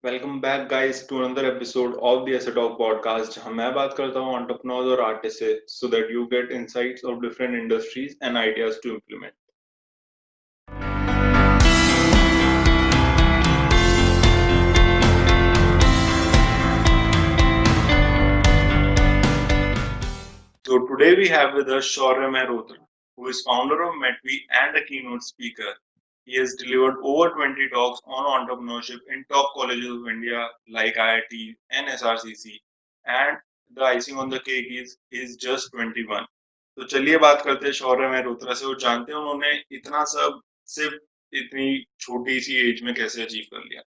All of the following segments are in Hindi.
Welcome back guys to another episode of the essay talk podcast जहां मैं बात करता हूं एंटरप्रेन्योर्स और आर्टिस्ट से so that you get insights of different industries and ideas to implement. So today we have with us Shaurya Mehrotra, who is founder of Metvi and a keynote speaker. He has delivered over 20 talks on entrepreneurship in top colleges of India like IIT and SRCC. And the icing on the cake is he is just 21. तो चलिए बात करते हैं शौर्य मेहरोत्रा से और जानते हैं उन्होंने इतना सब सिर्फ इतनी छोटी सी एज में कैसे अचीव कर लिया।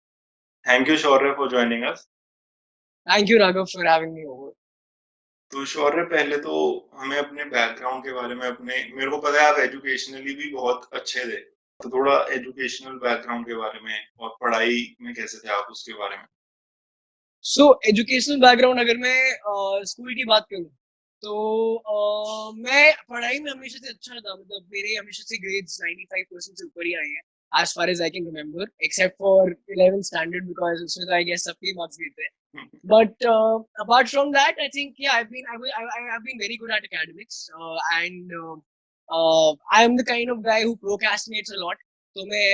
Thank you Shaurya for joining us. Thank you, Raghav, for having me over. तो शौर्य पहले तो हमें अपने बैकग्राउंड के बारे में मेरे को पता है आप एजुकेशनली भी बहुत अच्छे थे, तो थोड़ा एजुकेशनल बैकग्राउंड के बारे में और पढ़ाई में कैसे थे आप उसके बारे में। So, एजुकेशनल बैकग्राउंड अगर मैं स्कूल की बात करूँ तो मैं पढ़ाई में हमेशा से अच्छा था, मतलब मेरे हमेशा से ग्रेड्स 95% से ऊपर ही आए हैं as far as I can remember, except for 11th standard because उसमें तो I guess सबके मार्क्स देते हैं. But apart from that, I think yeah, I've been very good at academics and I am the kind of guy who procrastinates a lot. तो मैं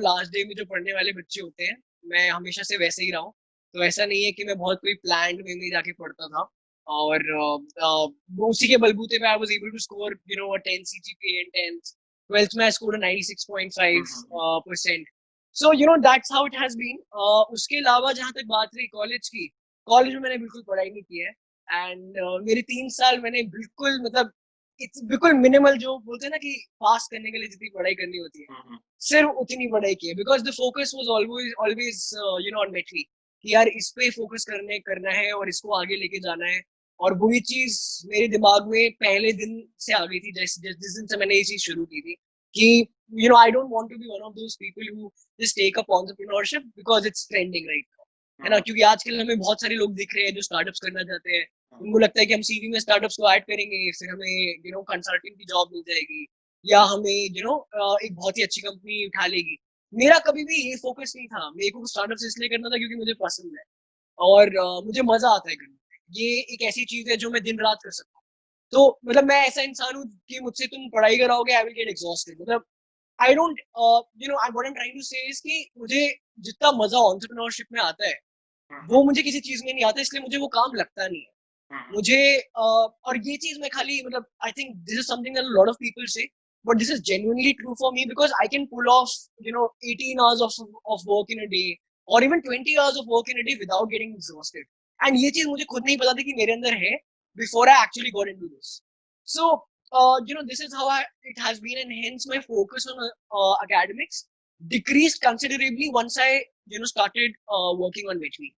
लास्ट डे में जो पढ़ने वाले बच्चे होते हैं मैं हमेशा से वैसे ही रहा हूँ. तो ऐसा नहीं है कि मैं बहुत कोई प्लान्ड वे में जाके पढ़ता था और उसी के बलबूते पे I was able to score a 10 CGPA in 10th. 12th में I scored a 96.5%. So that's how it has been. उसके अलावा जहाँ तक बात रही कॉलेज की, कॉलेज में मैंने बिल्कुल पढ़ाई नहीं की है एंड मेरे 3 साल मैंने बिल्कुल मतलब बिल्कुल मिनिमल जो बोलते हैं ना कि पास करने के लिए जितनी पढ़ाई करनी होती है सिर्फ उतनी पढ़ाई की है because the focus was always always on Metvy कि यार इस पे फोकस करना है और इसको आगे लेके जाना है. और वही चीज मेरे दिमाग में पहले दिन से आ गई थी जिस दिन से मैंने ये चीज शुरू की थी कि I don't want to be one of those people who just take up entrepreneurship because it's trending right now, है ना. क्योंकि आजकल हमें बहुत सारे लोग दिख रहे हैं जो स्टार्टअप्स करना चाहते हैं. उनको लगता है कि हम सीवी में स्टार्टअप्स को ऐड करेंगे फिर हमें कंसल्टिंग की जॉब मिल जाएगी या हमें एक बहुत ही अच्छी कंपनी उठा लेगी. मेरा कभी भी ये फोकस नहीं था. मेरे को स्टार्टअप्स इसलिए करना था क्योंकि मुझे पसंद है और मुझे मजा आता है करने में. ये एक ऐसी चीज है जो मैं दिन रात कर सकता हूँ. तो मतलब मैं ऐसा इंसान हूँ कि मुझसे तुम पढ़ाई कराओगे आई विल गेट एग्जॉस्टेड. मतलब I don't what I am trying to say is कि मुझे जितना मजा एंटरप्रेन्योरशिप में आता है वो मुझे किसी चीज में नहीं आता, इसलिए मुझे वो काम लगता नहीं है मुझे. और ये चीज मैं खाली मतलब I think this is something that a lot of people से but this is genuinely true for me because I can pull off 18 hours of work in a day or even 20 hours of work in a day without getting exhausted. And ये चीज मुझे खुद नहीं पता थी कि मेरे अंदर है before I actually got into this. So this is how it has been, and hence my focus on academics decreased considerably once I started working on Vetvi.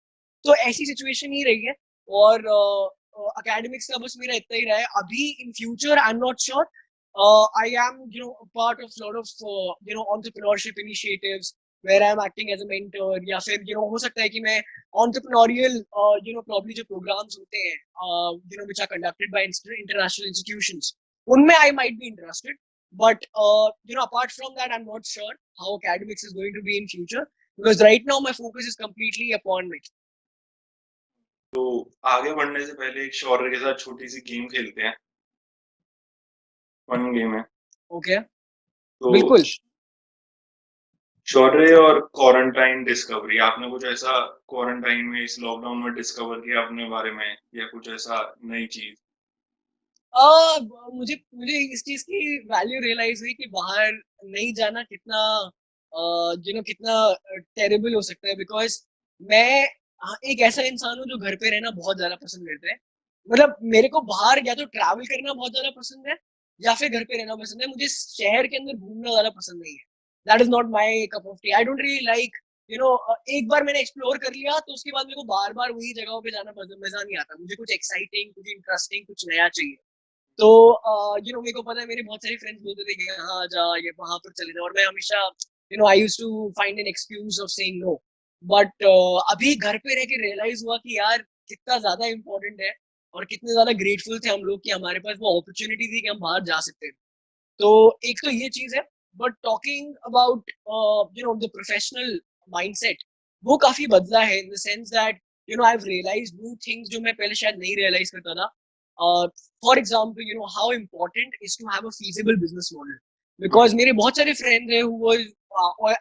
तो ऐसी सिचुएशन ही रही है और academics का बस मेरा इतना ही रहा है अभी. in future I'm not sure. I am a part of a lot of entrepreneurship initiatives where I am acting as a mentor या फिर हो सकता है कि मैं entrepreneurial probably जो programs होते हैं which are conducted by international institutions उनमें I might be interested. But apart from that I'm not sure how academics is going to be in future because right now my focus is completely upon it. तो आगे बढ़ने से पहले एक शौर्य के साथ छोटी सी गेम खेलते हैं। फन गेम है। ओके तो बिल्कुल. शौर्य और क्वारंटाइन डिस्कवरी, आपने कुछ ऐसा क्वारंटाइन में इस लॉकडाउन में डिस्कवर किया अपने बारे में या कुछ ऐसा नई चीज? मुझे मुझे इस चीज की वैल्यू रियलाइज हुई कि बाहर नहीं जाना कितना कितना टेरेबल हो सकता है बिकॉज मैं एक ऐसा इंसान हूँ जो घर पे रहना बहुत ज्यादा पसंद करता है. मतलब मेरे को बाहर या तो ट्रैवल करना बहुत ज्यादा पसंद है या फिर घर पे रहना पसंद है. मुझे शहर के अंदर घूमना ज्यादा पसंद नहीं है. That is not my cup of T. I don't really like एक बार मैंने एक्सप्लोर कर लिया तो उसके बाद मेरे को बार बार वही जगहों पे जाना मजा नहीं आता. मुझे कुछ एक्साइटिंग कुछ इंटरेस्टिंग कुछ नया चाहिए. तो मेरे को पता है मेरे बहुत सारे फ्रेंड्स बोलते थे कि यहाँ जा ये वहां पर चले जाओ और मैं हमेशा I used to find an excuse of saying no. But अभी घर पे रह के रियलाइज हुआ कि यार कितना ज्यादा इम्पोर्टेंट है और कितने ज्यादा ग्रेटफुल थे हम लोग कि हमारे पास वो अपॉर्चुनिटी थी कि हम बाहर जा सकते थे. तो एक तो ये चीज है. But talking about the professional mindset वो काफी बदला है in the sense that I have realised new things जो मैं पहले शायद नहीं रियलाइज करता था. For example how important is to have a feasible business model. Because मेरे बहुत सारे फ्रेंड्स हैं who were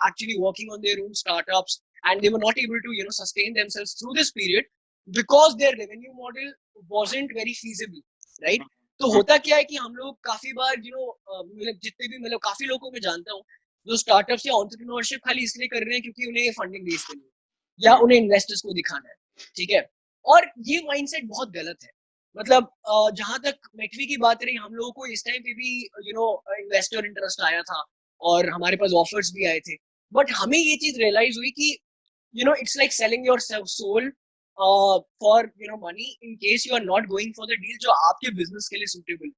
actually working on their own startups and they were not able to sustain themselves through this period because their revenue model wasn't very feasible, right? तो होता क्या है कि हम लोग काफी बार मतलब जितने भी मतलब काफी लोगों को मैं जानता हूँ जो स्टार्टअप्स या एंटरप्रेन्योरशिप खाली इसलिए कर रहे हैं क्योंकि उन्हें फंडिंग रेज करनी है या उन्हें इन्वेस्टर्स को दिखाना है, ठीक है. और ये माइंडसेट बहुत गलत है. मतलब जहां तक मेटवी की बात रही, हम लोगों को इस टाइम पे भी इन्वेस्टर इंटरेस्ट आया था और हमारे पास ऑफर्स भी आए थे. बट हमें ये चीज रियलाइज हुई कि it's like selling your soul for money in case you are not going for the deal जो आपके बिजनेस के लिए suitable,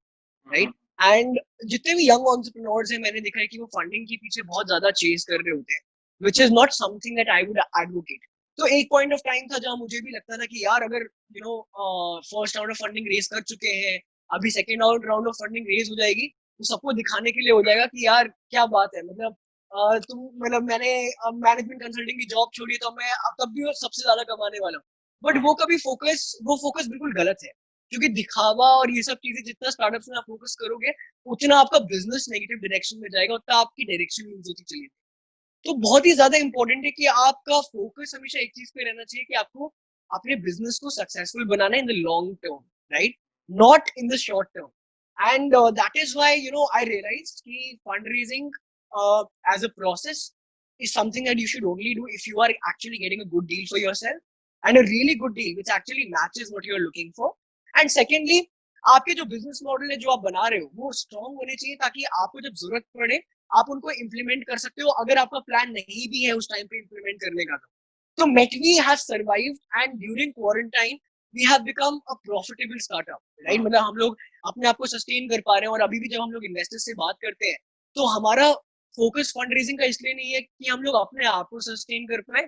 right? एंड जितने भी यंग एंटरप्रेन्योर्स हैं मैंने देखा है कि वो फंडिंग के पीछे बहुत ज्यादा चेज कर रहे होते हैं, which is not something that I would advocate. तो एक पॉइंट ऑफ टाइम था जहां मुझे भी लगता था कि यार अगर first round of funding raise कर चुके हैं, अभी second round of funding raise हो जाएगी तो सबको दिखाने के लिए हो जाएगा कि यार क्या बात है. मतलब तुम मतलब मैंने मैनेजमेंट कंसल्टिंग की जॉब छोड़ी तो मैं अब तब भी सबसे ज्यादा कमाने वाला हूँ. बट वो फोकस बिल्कुल गलत है क्योंकि दिखावा और ये सब चीजें जितना स्टार्टअप्स में आप फोकस करोगे उतना आपका बिजनेस नेगेटिव डायरेक्शन में जाएगा, उतना आपकी डायरेक्शन लूज होती चली जाएगी. तो बहुत ही ज्यादा इंपॉर्टेंट है कि आपका फोकस हमेशा एक चीज पे रहना चाहिए कि आपको अपने बिजनेस को सक्सेसफुल बनाना है in the long term, right, not in the short term. And that is why I realised कि fund raising as a process is something that you should only do if you are actually getting a good deal for yourself and a really good deal which actually matches what you are looking for. And secondly, आपके जो बिजनेस मॉडल है जो आप बना रहे हो वो स्ट्रॉन्ग होने चाहिए ताकि आपको जब जरूरत पड़े आप उनको इम्प्लीमेंट कर सकते हो अगर आपका प्लान नहीं भी है उस टाइम पे इम्प्लीमेंट करने का. तो Metvy has survived and during quarantine we have become a profitable startup, right. मतलब हम लोग अपने आप को सस्टेन कर पा रहे हैं और अभी भी जब हम लोग इन्वेस्टर्स से बात करते हैं तो हमारा फोकस फंड रेजिंग का इसलिए नहीं है कि हम लोग अपने आप को सस्टेन कर पाए.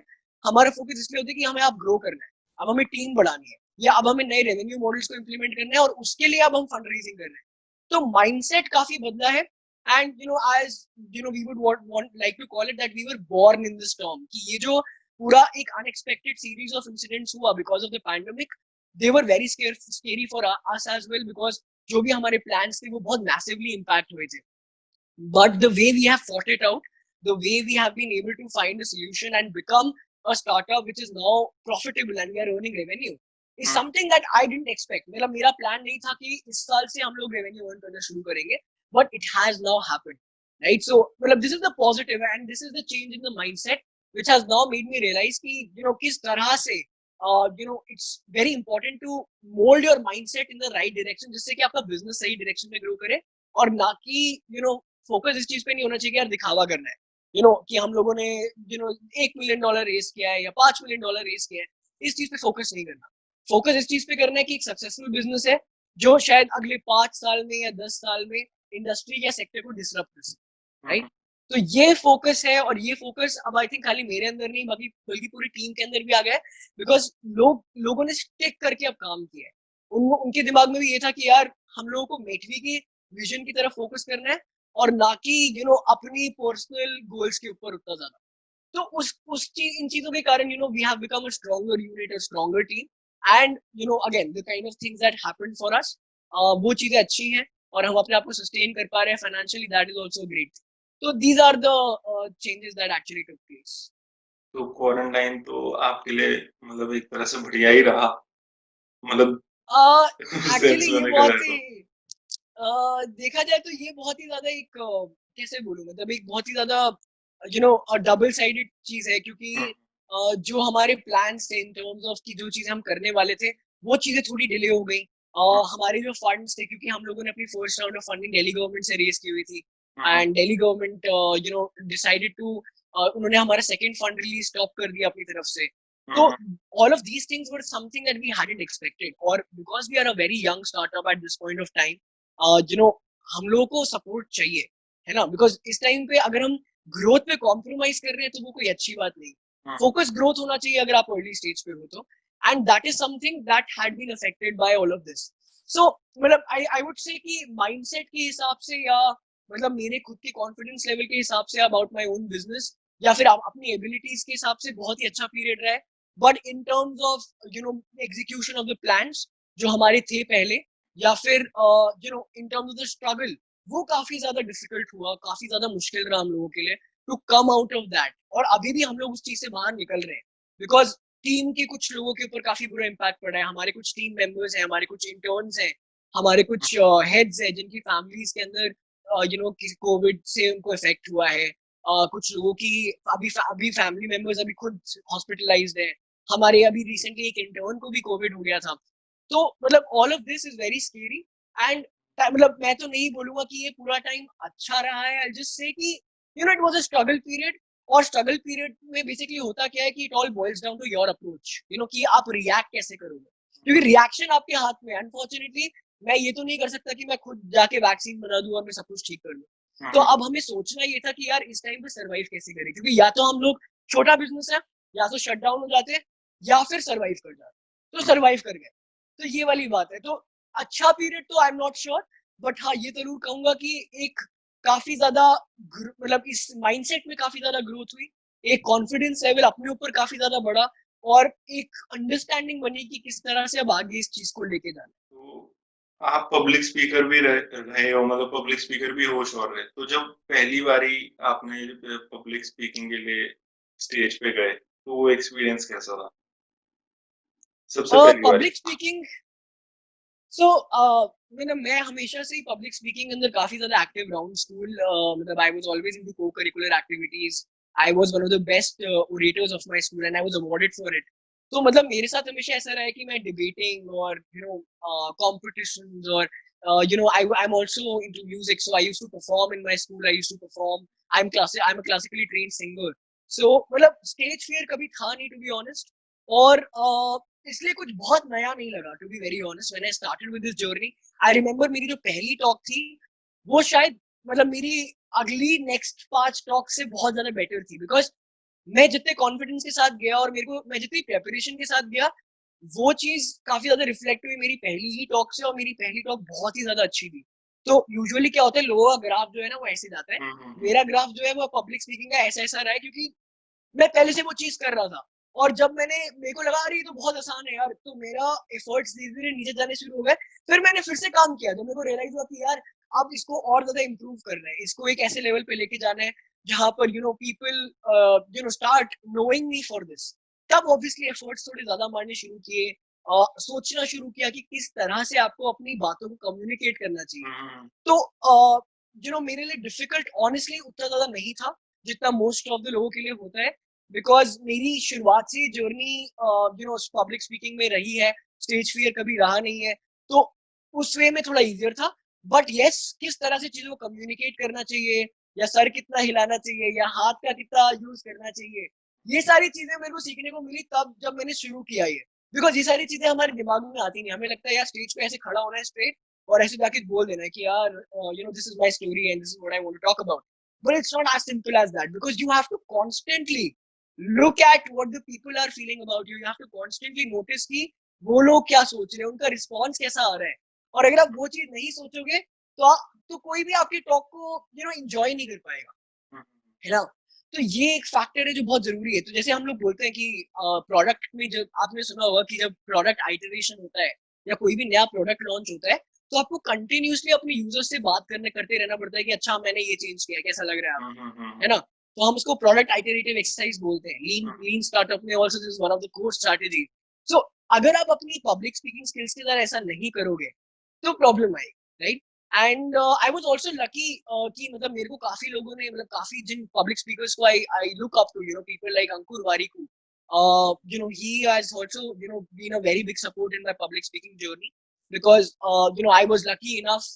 हमारा फोकस इसलिए होता है कि हमें आप ग्रो करना है, अब हमें टीम बढ़ानी है या अब हमें नए रेवेन्यू मॉडल्स को इम्प्लीमेंट करना है और उसके लिए अब हम फंड रेजिंग कर रहे हैं. तो माइंडसेट काफी बदला है. And as we would want like to call it that we were born in this storm कि ये जो पूरा एक अनएक्सपेक्टेड सीरीज ऑफ इंसिडेंट्स हुआ because of the pandemic, they were very scary for us as well because जो भी हमारे प्लान्स थे वो बहुत मैसिवली इम्पैक्ट हुए थे. But the way we have fought it out, the way we have been able to find a solution and become a startup which is now profitable and we are earning revenue is something that I didn't expect. मेरा प्लान नहीं था कि इस साल से हम लोग रेवेन्यू अर्न करना शुरू करेंगे, but it has now happened, right? So this is the positive and this is the change in the mindset which has now made me realize कि किस तरह से it's very important to mold your mindset in the right direction जिससे कि आपका बिजनेस सही डायरेक्शन में ग्रो करे और ना कि फोकस इस चीज पे नहीं होना चाहिए कि यार दिखावा करना है कि हम लोगों ने $1 million रेस किया है या $5 million रेस किया है. इस चीज पे फोकस नहीं करना. फोकस इस चीज पे करना है कि एक सक्सेसफुल बिजनेस है जो शायद अगले 5 साल में या 10 साल में इंडस्ट्री या सेक्टर को डिसरप्ट कर सके, राइट. तो ये फोकस है और ये फोकस अब आई थिंक खाली मेरे अंदर नहीं बाकी बल्कि पूरी टीम के अंदर भी आ गया है बिकॉज लोगों ने स्टिक करके अब काम किया है. उनके दिमाग में भी ये था कि यार हम लोगों को मेटवी की विजन की तरफ फोकस करना है और ना कि अपनी पर्सनल गोल्स के ऊपर उतना ज्यादा. तो उस चीज इन चीजों के कारण we have become a stronger unit, a stronger team. And again the kind of things that happened for us, वो चीजें अच्छी हैं और हम अपने आप को सस्टेन कर पा रहे हैं financially, that is also great. तो these are the changes that actually took place. तो क्वारंटाइन तो आपके लिए मतलब एक तरह से बढ़िया ही रहा, मतलब सेंस एक्चुअली में ये देखा बहुत जाए तो. ही देखा जाए तो ये बहुत ही ज्यादा एक कैसे बोलूं मतलब एक बहुत ही ज्यादा डबल साइडेड चीज है क्योंकि जो हमारे प्लान्स थे इन टर्म्स ऑफ की जो चीजें हम करने वाले थे वो चीजें थोड़ी डिले हो गई. हमारे जो फंड्स थे क्योंकि हम लोगों ने अपनी first round of funding Delhi government से रेज की हुई थी and Delhi government decided to उन्होंने हमारा सेकंड फंड रिलीज स्टॉप कर दिया अपनी तरफ से. तो all of these things were something that we hadn't expected or because we are a very young startup at this point of time, हम लोगों को सपोर्ट चाहिए है ना बिकॉज इस टाइम पे अगर हम ग्रोथ पे कॉम्प्रोमाइज कर रहे हैं तो वो कोई अच्छी बात नहीं. फोकस ग्रोथ होना चाहिए अगर आप अर्ली स्टेज पे हो तो. And that is something that had been affected by all of this. So मतलब आई वुड से कि माइंडसेट के हिसाब से या मतलब मेरे खुद के कॉन्फिडेंस लेवल के हिसाब say about my own business या फिर अपनी एबिलिटीज के हिसाब से बहुत ही अच्छा पीरियड रहा है, but in terms of execution of the plans जो हमारे थे पहले, या फिर in terms of the struggle, वो काफी ज्यादा डिफिकल्ट हुआ, काफी ज्यादा मुश्किल रहा हम लोगों के लिए to come out of that. और अभी भी हम लोग उस चीज से बाहर निकल रहे हैं, बिकॉज टीम के कुछ लोगों के ऊपर काफी बुरा इम्पैक्ट पड़ा है। हमारे कुछ टीम मेंबर्स हैं, हमारे कुछ इंटर्न्स हैं, हमारे कुछ हेड्स हैं जिनकी फैमिलीज के अंदर कोविड से उनको इफेक्ट हुआ है। कुछ लोगों की अभी फैमिली मेंबर्स अभी खुद हॉस्पिटलाइज्ड है। हमारे अभी रिसेंटली एक इंटर्न को भी कोविड हो गया था। तो मतलब all of this is very scary. And मतलब मैं तो नहीं बोलूंगा कि ये पूरा टाइम अच्छा रहा है, आई जस्ट से कि it was a struggle period. और स्ट्रगल पीरियड में बेसिकली होता क्या है कि it all boils down to your approach, कि आप रिएक्ट कैसे करोगे, क्योंकि रिएक्शन आपके हाथ में। अनफॉर्चुनेटली मैं ये तो नहीं कर सकता कि मैं खुद जाके वैक्सीन बना दूं और मैं सब कुछ ठीक कर लूं। तो अब हमें सोचना ये था कि यार इस टाइम पे सरवाइव कैसे करें, क्योंकि या तो हम लोग छोटा बिजनेस है, या तो शट डाउन हो जाते हैं, या फिर सरवाइव कर जाते। तो सरवाइव कर गए। तो ये वाली बात है। तो अच्छा पीरियड तो I am not sure, but हाँ ये जरूर कहूंगा कि एक काफी ज्यादा मतलब इस माइंडसेट में काफी ज्यादा ग्रोथ हुई, एक कॉन्फिडेंस लेवल अपने ऊपर काफी ज्यादा बढ़ा, और एक अंडरस्टैंडिंग बनी कि किस तरह से अब आगे इस चीज को लेके जाना। तो आप पब्लिक स्पीकर भी रहे हो, मतलब पब्लिक स्पीकर भी हो श्योर है। तो जब पहली बारी आपने पब्लिक स्पीकिंग के लिए स्टेज पे गए, तो वो एक्सपीरियंस कैसा था? सबसे पहली बारी। पब्लिक स्पीकिंग, सो मैं हमेशा से ही पब्लिक स्पीकिंग अंदर काफी ज्यादा एक्टिव रहा हूँ। स्कूल मतलब आई वाज ऑलवेज इनटू को curricular activities. I was one of the best orators of my school and I was awarded for it. तो मतलब मेरे साथ हमेशा ऐसा रहा है कि मैं डिबेटिंग और कॉम्पिटिशंस और I am also into music, so I used to perform in my school, I used to perform. I am a classically trained singer. So मतलब स्टेज फियर कभी था नहीं, टू बी ऑनेस्ट। और इसलिए कुछ बहुत नया नहीं लगा, to be very honest. When I started with this journey, I remember मेरी जो पहली टॉक थी वो शायद मतलब मेरी अगली नेक्स्ट 5 टॉक से बहुत ज्यादा बेटर थी, बिकॉज मैं जितने कॉन्फिडेंस के साथ गया और मैं जितनी प्रेपरेशन के साथ गया, वो चीज काफी ज्यादा रिफ्लेक्ट हुई मेरी पहली ही टॉक से। और मेरी पहली टॉक बहुत ही ज्यादा अच्छी थी। तो यूजुअली क्या होता है, लोगों का ग्राफ जो है ना वो ऐसे जाता है। मेरा ग्राफ जो है वो पब्लिक स्पीकिंग का ऐसा ऐसा रहा है, क्योंकि मैं पहले से वो चीज कर रहा था। और जब मेरे को लगा अरे ये तो बहुत आसान है यार, तो मेरा एफर्ट्स धीरे धीरे नीचे जाने शुरू हो गए। फिर मैंने फिर से काम किया, जब मेरे को रियलाइज हुआ कि यार अब इसको और ज्यादा इम्प्रूव करना है, इसको एक ऐसे लेवल पे लेके जाना है जहां पर people start knowing me for this. तब ऑब्वियसली एफर्ट्स थोड़े ज्यादा मारने शुरू किए। सोचना शुरू किया कि किस तरह से आपको अपनी बातों को कम्युनिकेट करना चाहिए। तो मेरे लिए डिफिकल्ट ऑनेस्टली उतना ज्यादा नहीं था जितना मोस्ट ऑफ द लोगों के लिए होता है, बिकॉज मेरी शुरुआत से जर्नी पब्लिक स्पीकिंग में रही है। स्टेज फियर कभी रहा नहीं है, तो उस वे में थोड़ा इजियर था। बट यस, किस तरह से चीजों को कम्युनिकेट करना चाहिए, या सर कितना हिलाना चाहिए, या हाथ का कितना यूज करना चाहिए, ये सारी चीजें मेरे को सीखने को मिली तब जब मैंने शुरू किया ये। बिकॉज ये सारी चीजें हमारे दिमाग में आती नहीं। हमें लगता है यार स्टेज पे ऐसे खड़ा होना है स्ट्रेट, और ऐसे जाके बोल देना है कि यार this is my story and this is what I want to talk about. But it's not as simple as that, because you have to constantly look at what the people are feeling about you. You have to constantly notice कि वो लोग क्या सोच रहे हैं, उनका रिस्पॉन्स कैसा आ रहा है। और अगर आप वो चीज नहीं सोचोगे तो कोई भी आपकी टॉक को एंजॉय नहीं कर पाएगा, है ना। तो ये एक फैक्टर है जो बहुत जरूरी है। तो जैसे हम लोग बोलते हैं कि प्रोडक्ट में, जब आपने सुना होगा कि जब प्रोडक्ट आइटरेशन होता है या कोई भी नया प्रोडक्ट लॉन्च होता है, तो आपको कंटिन्यूसली अपने यूजर से बात करते रहना पड़ता है कि अच्छा मैंने ये चेंज किया, कैसा लग रहा है आपको, है ना। तो हम उसको प्रोडक्ट आइटरेटिव एक्सरसाइज बोलते हैं। लीन स्टार्टअप में also this is one of the core strategy. So अगर आप अपनी पब्लिक स्पीकिंग स्किल्स के द्वारा ऐसा नहीं करोगे तो प्रॉब्लम आएगी, right. And I was also lucky कि मतलब मेरे को काफी लोगों ने, मतलब काफी जिन पब्लिक स्पीकर्स को I look up to, people like Ankur Warikoo, he has also been a very big support in my public speaking journey, because I was lucky enough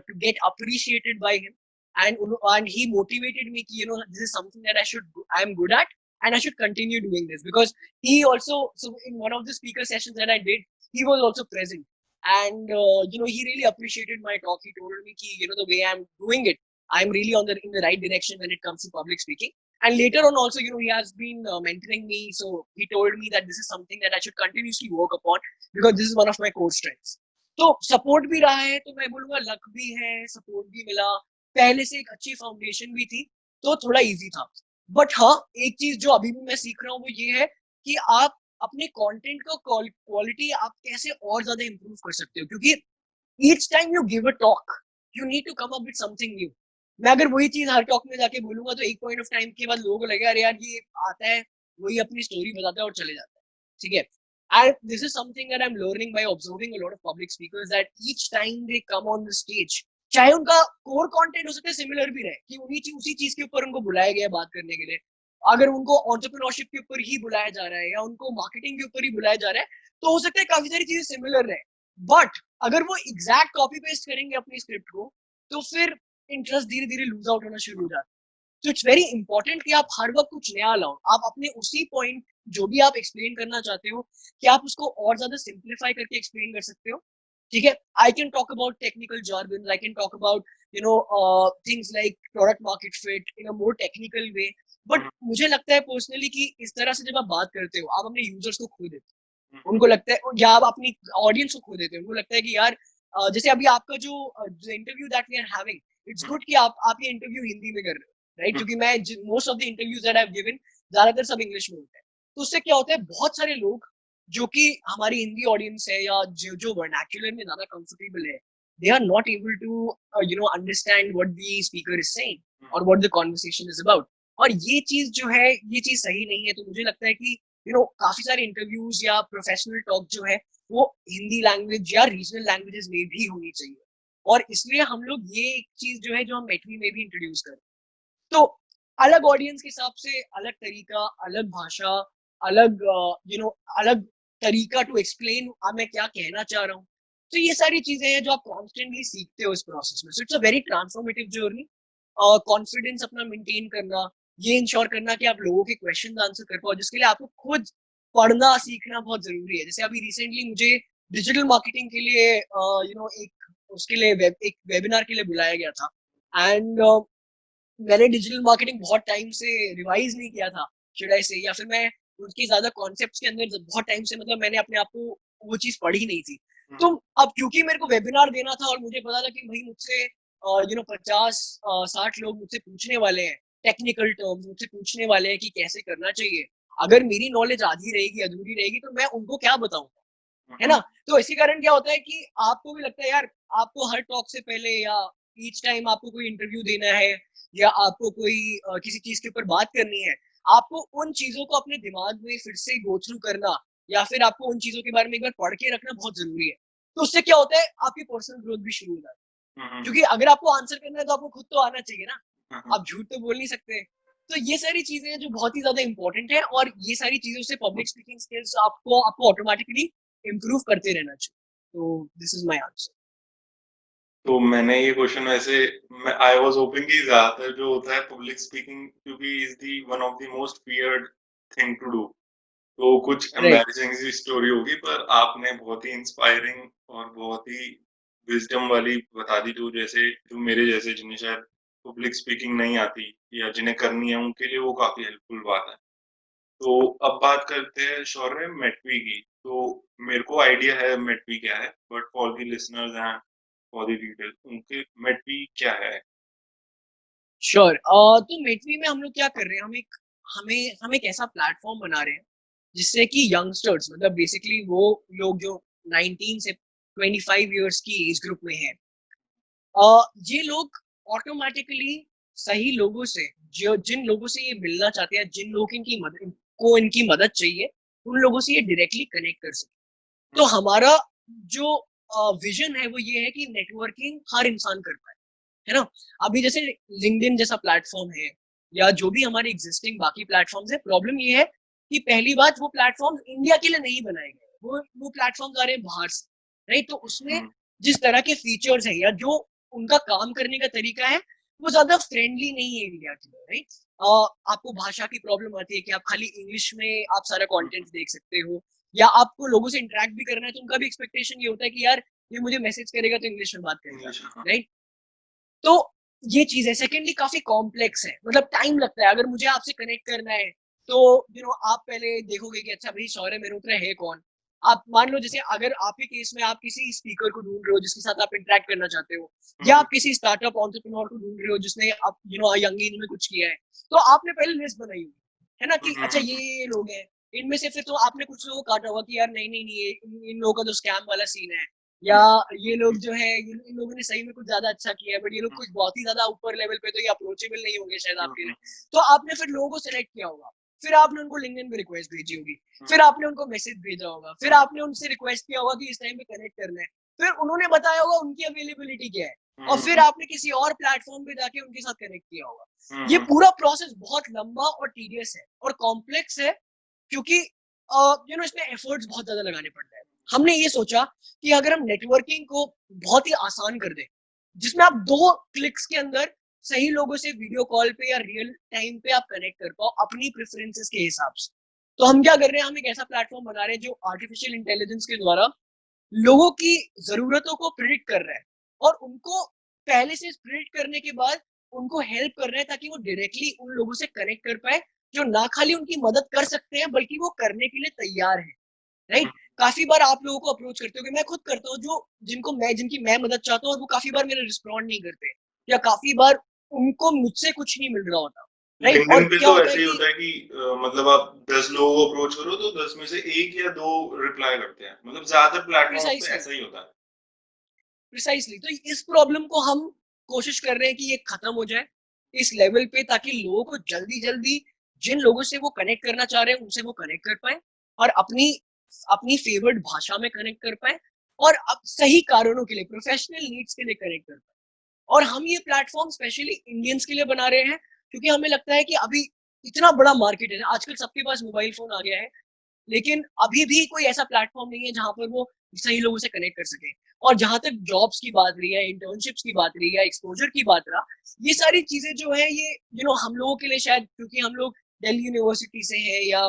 to get appreciated by him, and he motivated me कि this is something that I am good at, and I should continue doing this. Because he also, so in one of the speaker sessions that I did, he was also present. And he really appreciated my talk. He told me ki, the way I'm doing it, I'm really in the right direction when it comes to public speaking. And later on also, he has been mentoring me. So he told me that this is something that I should continuously work upon, because this is one of my core strengths. तो सपोर्ट भी रहा है, तो मैं बोलूंगा लक भी है, सपोर्ट भी मिला, पहले से एक अच्छी फाउंडेशन भी थी, तो थोड़ा इजी था। बट हाँ, एक चीज जो अभी भी मैं सीख रहा हूँ वो ये है कि आप अपने कंटेंट का क्वालिटी आप कैसे और ज्यादा इंप्रूव कर सकते हो, क्योंकि each time you give a talk you need to come up with something new. मैं अगर वही चीज हर टॉक में जाके बोलूंगा तो एक पॉइंट ऑफ टाइम के बाद लोगों को लगेगा अरे यार ये आता है, वही अपनी स्टोरी बताता है और चले जाता है, ठीक है। And this is something that I'm learning by observing a lot of public speakers, that each time they come on the stage, चाहे उनका कोर कंटेंट हो सकता है सिमिलर भी रहे कि उसी चीज के ऊपर उनको बुलाया गया बात करने के लिए, अगर उनको एंटरप्रेन्योरशिप के ऊपर ही बुलाया जा रहा है या उनको मार्केटिंग के ऊपर ही बुलाया जा रहा है, तो हो सकता है काफी सारी चीजें सिमिलर रहे। बट अगर वो एग्जैक्ट कॉपी पेस्ट करेंगे अपनी स्क्रिप्ट को, तो फिर इंटरेस्ट धीरे धीरे लूज आउट होना शुरू हो जाता है। तो इट्स वेरी इंपॉर्टेंट कि आप हर वक्त कुछ नया लाओ, आप अपने उसी पॉइंट जो भी आप एक्सप्लेन करना चाहते हो कि आप उसको और ज्यादा सिंप्लीफाई करके एक्सप्लेन कर सकते हो, ठीक है। I can talk about technical jargon, I can talk about things like product market fit in a more technical way. But मुझे लगता है पर्सनली कि इस तरह से जब आप बात करते हो आप अपने यूजर्स को खो देते हो, उनको लगता है, या आप अपनी ऑडियंस को खो देते हो, उनको लगता है कि यार जैसे अभी आपका जो interview that we are having, it's good कि आप ये इंटरव्यू हिंदी में कर रहे हो, राइट, क्योंकि मैं most of the interviews that I have given ज्यादातर सब इंग्लिश में होते हैं। तो उससे क्या होता है, बहुत सारे लोग जो कि हमारी हिंदी ऑडियंस है या जो वर्नाक्युलर में ज्यादा कंफर्टेबल है, they are not able to understand what the speaker is saying or what the conversation is about। और ये चीज जो है ये चीज सही नहीं है। तो मुझे लगता है कि काफी सारे इंटरव्यूज या प्रोफेशनल टॉक जो है वो हिंदी लैंग्वेज या रीजनल लैंग्वेजेस में भी होनी चाहिए। और इसलिए हम लोग ये एक चीज जो है जो हम मेटवी में भी इंट्रोड्यूस करें, तो अलग ऑडियंस के हिसाब से अलग तरीका, अलग भाषा, अलग अलग तरीका टू एक्सप्लेन मैं क्या कहना चाह रहा हूँ। तो ये सारी चीजें हैं जो आप कॉन्स्टेंटली सीखते हो इस प्रोसेस में। So it's a very transformative journey. Confidence अपना मेंटेन करना, ये इंश्योर करना कि आप लोगों के क्वेश्चन आंसर कर पाओ, जिसके लिए आपको खुद पढ़ना सीखना बहुत जरूरी है। जैसे अभी रिसेंटली मुझे डिजिटल मार्केटिंग के लिए एक उसके लिए एक वेबिनार के लिए बुलाया गया था। एंड मैंने डिजिटल मार्केटिंग बहुत टाइम से रिवाइज नहीं किया था, शुड आई से, या फिर मैं उनके ज्यादा कॉन्सेप्ट्स के अंदर बहुत टाइम से मतलब मैंने अपने आप को वो चीज पढ़ी नहीं थी। तो अब क्योंकि मेरे को वेबिनार देना था और मुझे पता था कि भाई मुझसे 50-60 लोग मुझसे पूछने वाले हैं, टेक्निकल टर्म्स मुझसे पूछने वाले हैं कि कैसे करना चाहिए, अगर मेरी नॉलेज आधी रहेगी अधूरी रहेगी तो मैं उनको क्या बताऊंगा, है ना। तो इसी कारण क्या होता है कि आपको भी लगता है यार, आपको हर टॉक से पहले या ईच टाइम आपको कोई इंटरव्यू देना है या आपको कोई किसी चीज के ऊपर बात करनी है, आपको उन चीजों को अपने दिमाग में फिर से गो थ्रू करना या फिर आपको उन चीजों के बारे में एक बार पढ़ के रखना बहुत जरूरी है। तो उससे क्या होता है, आपकी पर्सनल ग्रोथ भी शुरू हो जाती है, क्योंकि अगर आपको आंसर करना है तो आपको खुद तो आना चाहिए ना, आप झूठ तो बोल नहीं सकते। तो ये सारी चीजें हैं जो बहुत ही ज्यादा इंपॉर्टेंट है, और ये सारी चीजों से पब्लिक स्पीकिंग स्किल्स आपको आपको ऑटोमेटिकली इम्प्रूव करते रहना चाहिए। तो दिस इज माय आंसर। तो मैंने ये क्वेश्चन वैसे आई वाज होपिंग कि ज्यादातर जो होता है पब्लिक स्पीकिंग, क्योंकि is the one of the most feared thing to do, तो कुछ राइट। एम्बैरेसिंग सी स्टोरी होगी, पर आपने बहुत ही इंस्पायरिंग और बहुत ही विजडम वाली बता दी, जो जैसे जो मेरे जैसे जिन्हें शायद पब्लिक स्पीकिंग नहीं आती या जिन्हें करनी है उनके लिए वो काफी हेल्पफुल बात है। तो अब बात करते हैं शौर्य मेटवी की। तो मेरे को आइडिया है मेटवी क्या है, but for the listeners and for the readers उनके मेटवी क्या है? श्योर। तो मेटवी में हम लोग क्या कर रहे हैं, हम एक ऐसा प्लेटफॉर्म बना रहे हैं जिससे कि यंगस्टर्स, मतलब बेसिकली वो लोग जो 19 से 25 इयर्स की एज ग्रुप में हैं, ये लोग ऑटोमेटिकली सही लोगों से, जो जिन लोगों से ये मिलना चाहते हैं, जिन लोगों की इनकी मदद चाहिए, उन लोगों से ये डायरेक्टली कनेक्ट कर सके। तो हमारा जो विजन है वो ये है कि नेटवर्किंग हर इंसान कर पाए, है ना। अभी जैसे लिंक्डइन जैसा प्लेटफॉर्म है या जो भी हमारे एग्जिस्टिंग बाकी प्लेटफॉर्म्स है, प्रॉब्लम ये है कि पहली बात वो प्लेटफॉर्म इंडिया के लिए नहीं बनाए गए, वो प्लेटफॉर्म्स आ रहे हैं बाहर से, राइट। तो उसमें जिस तरह के फीचर्स हैं या जो उनका काम करने का तरीका है वो ज्यादा फ्रेंडली नहीं है इंडिया के लिए, राइट। आपको भाषा की प्रॉब्लम आती है कि आप खाली इंग्लिश में आप सारा कंटेंट देख सकते हो, या आपको लोगों से इंटरेक्ट भी करना है तो उनका भी एक्सपेक्टेशन ये होता है कि यार ये मुझे मैसेज करेगा तो इंग्लिश में बात करेगा, राइट। तो ये चीज है। सेकेंडली काफी कॉम्प्लेक्स है, मतलब टाइम लगता है अगर मुझे आपसे कनेक्ट करना है। तो आप पहले देखोगे कि अच्छा भाई शौर्य मेहरोत्रा है कौन, आप मान लो जैसे अगर आपके केस में आप किसी स्पीकर को ढूंढ रहे हो जिसके साथ आप इंटरेक्ट करना चाहते हो, या आप किसी स्टार्टअप एंटरप्रेन्योर को ढूंढ रहे हो जिसने आप यंग एज में कुछ किया है, तो आपने पहले लिस्ट बनाई होगी, है ना, कि अच्छा ये लोग हैं, इनमें से फिर तो आपने कुछ लोगों को काटा होगा कि यार नहीं नहीं नहीं इन लोगों का तो स्कैम वाला सीन है, या ये लोग जो है इन लोगों ने सही में कुछ ज्यादा अच्छा किया है, बट ये लोग कुछ बहुत ही ज्यादा ऊपर लेवल पे तो ये अप्रोचेबल नहीं होंगे शायद आपके लिए। तो आपने फिर लोगों को सिलेक्ट किया होगा, फिर आपने उनको लिंक्डइन पे रिक्वेस्ट भेजी होगी, फिर आपने उनको मैसेज भेजा होगा, फिर आपने उनसे रिक्वेस्ट किया होगा कि इस टाइम पे कनेक्ट करना है, फिर उन्होंने बताया होगा उनकी अवेलेबिलिटी क्या है, और फिर आपने किसी और प्लेटफॉर्म पे जाके उनके साथ कनेक्ट किया होगा। ये पूरा प्रोसेस बहुत लंबा और टीडियस है और कॉम्प्लेक्स है, क्योंकि इसमें एफर्ट्स बहुत ज्यादा लगाने पड़ते हैं। हमने ये सोचा कि अगर हम नेटवर्किंग को बहुत ही आसान कर दें, जिसमें आप 2 क्लिक्स के अंदर सही लोगों से वीडियो कॉल पे या रियल टाइम पे आप कनेक्ट कर पाओ अपनी प्रेफरेंसेस के हिसाब से, तो हम क्या कर रहे हैं, हम एक ऐसा प्लेटफॉर्म बना रहे हैं जो आर्टिफिशियल इंटेलिजेंस के द्वारा लोगों की जरूरतों को प्रिडिक्ट कर रहा है, और उनको पहले से प्रिडिक्ट करने के बाद उनको हेल्प कर रहा है ताकि वो डायरेक्टली उन लोगों से कनेक्ट कर पाए जो ना खाली उनकी मदद कर सकते हैं बल्कि वो करने के लिए तैयार है, राइट। काफी बार आप लोगों को अप्रोच करते हो, कि मैं खुद करता हूँ, जो जिनकी मैं मदद चाहता हूँ और वो काफी बार मेरा रिस्पॉन्ड नहीं करते, या काफी बार उनको मुझसे कुछ नहीं मिल रहा होता, राइट। और लिंक्डइन पे क्या तो होता है ऐसे ही कि होता है कि मतलब आप 10 लोगों को अप्रोच करो तो 10 में से 1 या 2 रिप्लाई करते हैं, मतलब ज्यादातर प्लेटफॉर्म्स पे प्रिसाइसली ऐसा ही होता है। प्रिसाइसली तो इस प्रॉब्लम को हम कोशिश कर रहे हैं कि ये खत्म हो जाए इस लेवल पे, ताकि लोगों को जल्दी जल्दी जिन लोगों से वो कनेक्ट करना चाह रहे हैं उनसे वो कनेक्ट कर पाए, और अपनी अपनी फेवरेट भाषा में कनेक्ट कर पाए, और अब सही कारणों के लिए, प्रोफेशनल नीड्स के लिए कनेक्ट कर पाए। और हम ये प्लेटफॉर्म स्पेशली इंडियंस के लिए बना रहे हैं, क्योंकि हमें लगता है कि अभी इतना बड़ा मार्केट है, आजकल सबके पास मोबाइल फोन आ गया है, लेकिन अभी भी कोई ऐसा प्लेटफॉर्म नहीं है जहां पर वो सही लोगों से कनेक्ट कर सके। और जहां तक जॉब्स की बात रही है, इंटर्नशिप्स की बात रही है, एक्सपोजर की बात रहा, ये सारी चीजें जो है ये हम लोगों के लिए शायद, क्योंकि हम लोग दिल्ली यूनिवर्सिटी से हैं या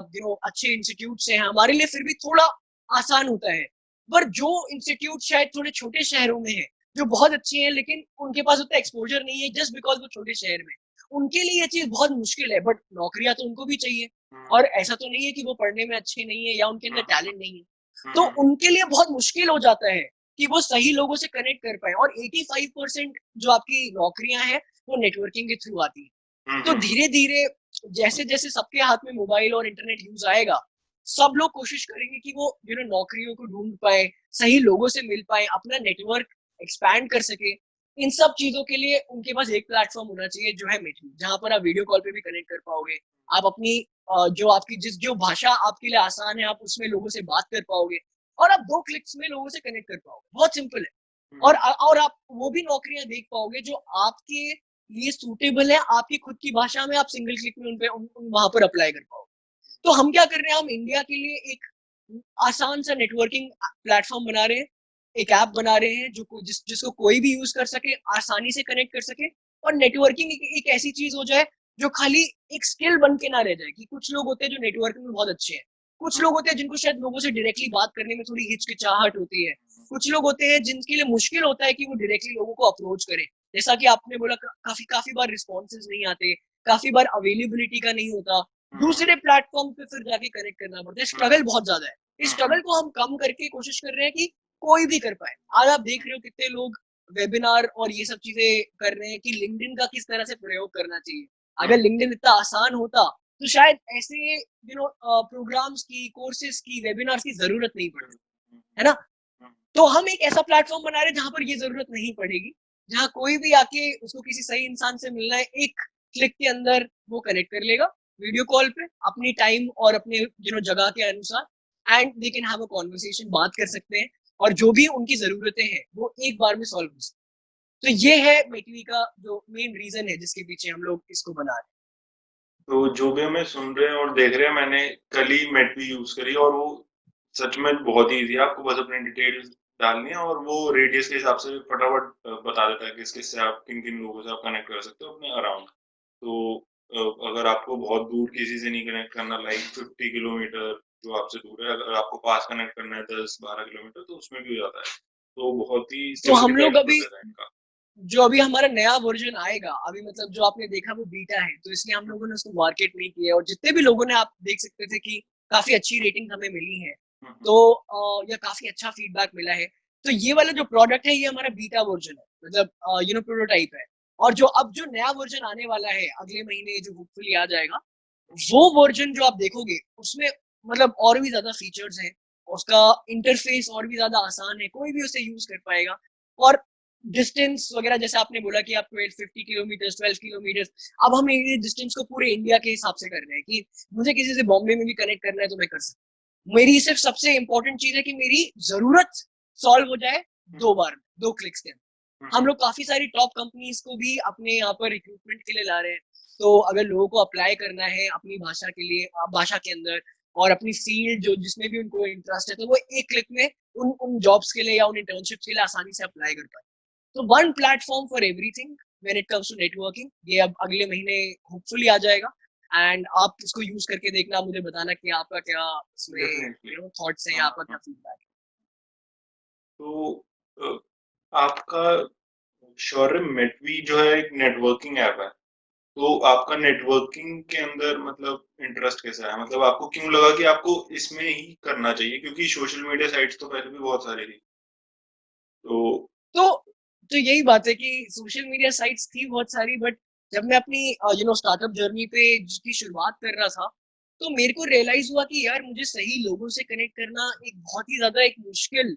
अच्छे इंस्टीट्यूट से हैं, हमारे लिए फिर भी थोड़ा आसान होता है। पर जो इंस्टीट्यूट शायद थोड़े छोटे शहरों में है, जो बहुत अच्छे हैं, लेकिन उनके पास उतना एक्सपोजर नहीं है जस्ट बिकॉज वो छोटे शहर में, उनके लिए ये चीज बहुत मुश्किल है। बट नौकरियां तो उनको भी चाहिए, और ऐसा तो नहीं है कि वो पढ़ने में अच्छे नहीं है या उनके अंदर टैलेंट नहीं है, तो उनके लिए बहुत मुश्किल हो जाता है कि वो सही लोगों से कनेक्ट कर पाए। और 85% जो आपकी नौकरियां हैं वो नेटवर्किंग के थ्रू आती है। तो धीरे धीरे जैसे जैसे सबके हाथ में मोबाइल और इंटरनेट यूज आएगा, सब लोग कोशिश करेंगे कि वो नौकरियों को ढूंढ पाए, सही लोगों से मिल पाए, अपना नेटवर्क एक्सपैंड कर सके। इन सब चीजों के लिए उनके पास एक प्लेटफॉर्म होना चाहिए जो है मेटली, जहां पर आप वीडियो कॉल पे भी कनेक्ट कर पाओगे, आप अपनी जो आपकी जो भाषा आपके लिए आसान है आप उसमें लोगों से बात कर पाओगे, और आप 2 क्लिक्स में लोगों से कनेक्ट कर पाओगे। बहुत सिंपल है। और आप वो भी नौकरियां देख पाओगे जो आपके लिए सूटेबल है, आपकी खुद की भाषा में, आप सिंगल क्लिक में वहां पर अप्लाई कर पाओगे। तो हम क्या कर रहे हैं, हम इंडिया के लिए एक आसान सा नेटवर्किंग प्लेटफॉर्म बना रहे हैं, एक ऐप बना रहे हैं जिसको कोई भी यूज कर सके, आसानी से कनेक्ट कर सके। और नेटवर्किंग एक ऐसी चीज हो जाए जो खाली एक स्किल बन के ना रह जाए, कि कुछ लोग होते हैं जो नेटवर्किंग में बहुत अच्छे हैं, कुछ लोग होते हैं जिनको शायद लोगों से डायरेक्टली बात करने में थोड़ी हिचकिचाहट होती है, कुछ लोग होते हैं जिनके लिए मुश्किल होता है कि वो डायरेक्टली लोगों को अप्रोच करे, जैसा कि आपने बोला, काफी काफी बार रिस्पॉन्सेज नहीं आते, काफी बार अवेलेबिलिटी का नहीं होता, दूसरे प्लेटफॉर्म पे फिर जाके कनेक्ट करना पड़ता है, स्ट्रगल बहुत ज्यादा है। इस स्ट्रगल को हम कम करके कोशिश कर रहे हैं कि कोई भी कर पाए। आज आप देख रहे हो कितने लोग वेबिनार और ये सब चीजें कर रहे हैं कि लिंक्डइन का किस तरह से प्रयोग करना चाहिए। अगर लिंक्डइन इतना आसान होता तो शायद ऐसे प्रोग्राम्स की, कोर्सेज की, वेबिनार्स की जरूरत नहीं पड़ती, है ना। तो हम एक ऐसा प्लेटफॉर्म बना रहे हैं जहां पर ये जरूरत नहीं पड़ेगी, जहां कोई भी आके उसको किसी सही इंसान से मिलना है, एक क्लिक के अंदर वो कनेक्ट कर लेगा वीडियो कॉल पे अपनी टाइम और अपने जगह के अनुसार, and they can have a conversation, बात कर सकते हैं, और जो भी उनकी जरूरतें हैं वो एक बार में सॉल्व हो सकती है। तो ये है मेटवी का जो मेन रीजन है जिसके पीछे हम लोग इसको बना रहे हैं। तो जो भी हमें सुन रहे हैं और देख रहे हैं, मैंने कल ही मेटवी यूज़ करी और वो सच में बहुत ईज़ी है। आपको बस अपनी डिटेल्स डालनी है और वो रेडियस के हिसाब से फटाफट बता देता है कि किस-किस से आप किन-किन लोगों से आप कनेक्ट कर सकते हो अपने अराउंड। तो अगर आपको बहुत दूर किसी से नहीं कनेक्ट करना, लाइक 50 किलोमीटर जो आपसे दूर है, अगर आपको पास कनेक्ट करना है 10-12 किलोमीटर, तो उसमें भी हो जाता है। तो बहुत ही तो हम सिम्प्लीफाइड लोग अभी प्रोसेस है इनका। जो अभी हमारा नया वर्जन आएगा, अभी मतलब जो आपने देखा वो बीटा है, तो इसलिए हम लोगों ने उसको मार्केट नहीं किया, और जितने भी लोगों ने, आप देख सकते थे कि काफी अच्छी रेटिंग हमें मिली है। तो ये काफी अच्छा फीडबैक मिला है। तो ये वाला जो प्रोडक्ट है ये हमारा बीटा वर्जन है, मतलब प्रोटोटाइप है। और जो नया वर्जन आने वाला है अगले महीने, जो होपफुली आ जाएगा, वो वर्जन जो आप देखोगे उसमें मतलब और भी ज्यादा फीचर्स हैं, उसका इंटरफेस और भी ज्यादा आसान है, कोई भी उसे यूज कर पाएगा। और डिस्टेंस वगैरह जैसे आपने बोला कि आप 12 किलोमीटर, अब हम ये डिस्टेंस को पूरे इंडिया के हिसाब से कर रहे हैं कि मुझे किसी से बॉम्बे में भी कनेक्ट करना है तो मैं कर सकता हूँ। मेरी सिर्फ सबसे इंपॉर्टेंट चीज है कि मेरी जरूरत सॉल्व हो जाए 2 बार में, 2 क्लिक्स के अंदर। हम लोग काफी सारी टॉप कंपनीज को भी अपने यहाँ पर रिक्रूटमेंट के लिए ला रहे हैं। तो अगर लोगों को अप्लाई करना है अपनी भाषा के लिए, भाषा के अंदर, और अपनी फील्ड जो जिसमें भी उनको इंटरेस्ट है, तो वो एक क्लिक में उन उन जॉब्स के लिए या उन इंटर्नशिप्स के लिए आसानी से अप्लाई कर पाए। तो one platform for everything when it comes to networking, ये अब अगले महीने होपफुली आ जाएगा। एंड आप इसको यूज करके देखना, मुझे बताना कि आपका क्या इसमें थॉट्स है, आपका क्या फीडबैक है। तो अ, आपका शौर्य मेटवी जो है एक नेटवर्किंग ऐप है। तो आपका नेटवर्किंग के अंदर मतलब इंटरेस्ट कैसा है? मतलब आपको क्यों लगा कि आपको इसमें ही करना चाहिए? क्योंकि सोशल मीडिया साइट्स तो पहले भी बहुत सारी थी। तो तो तो यही बात है कि सोशल मीडिया साइट्स थी बहुत सारी, बट जब मैं अपनी स्टार्टअप जर्नी पे जिसकी शुरुआत कर रहा था, तो मेरे को रियलाइज हुआ कि यार मुझे सही लोगों से कनेक्ट करना एक बहुत ही ज्यादा एक मुश्किल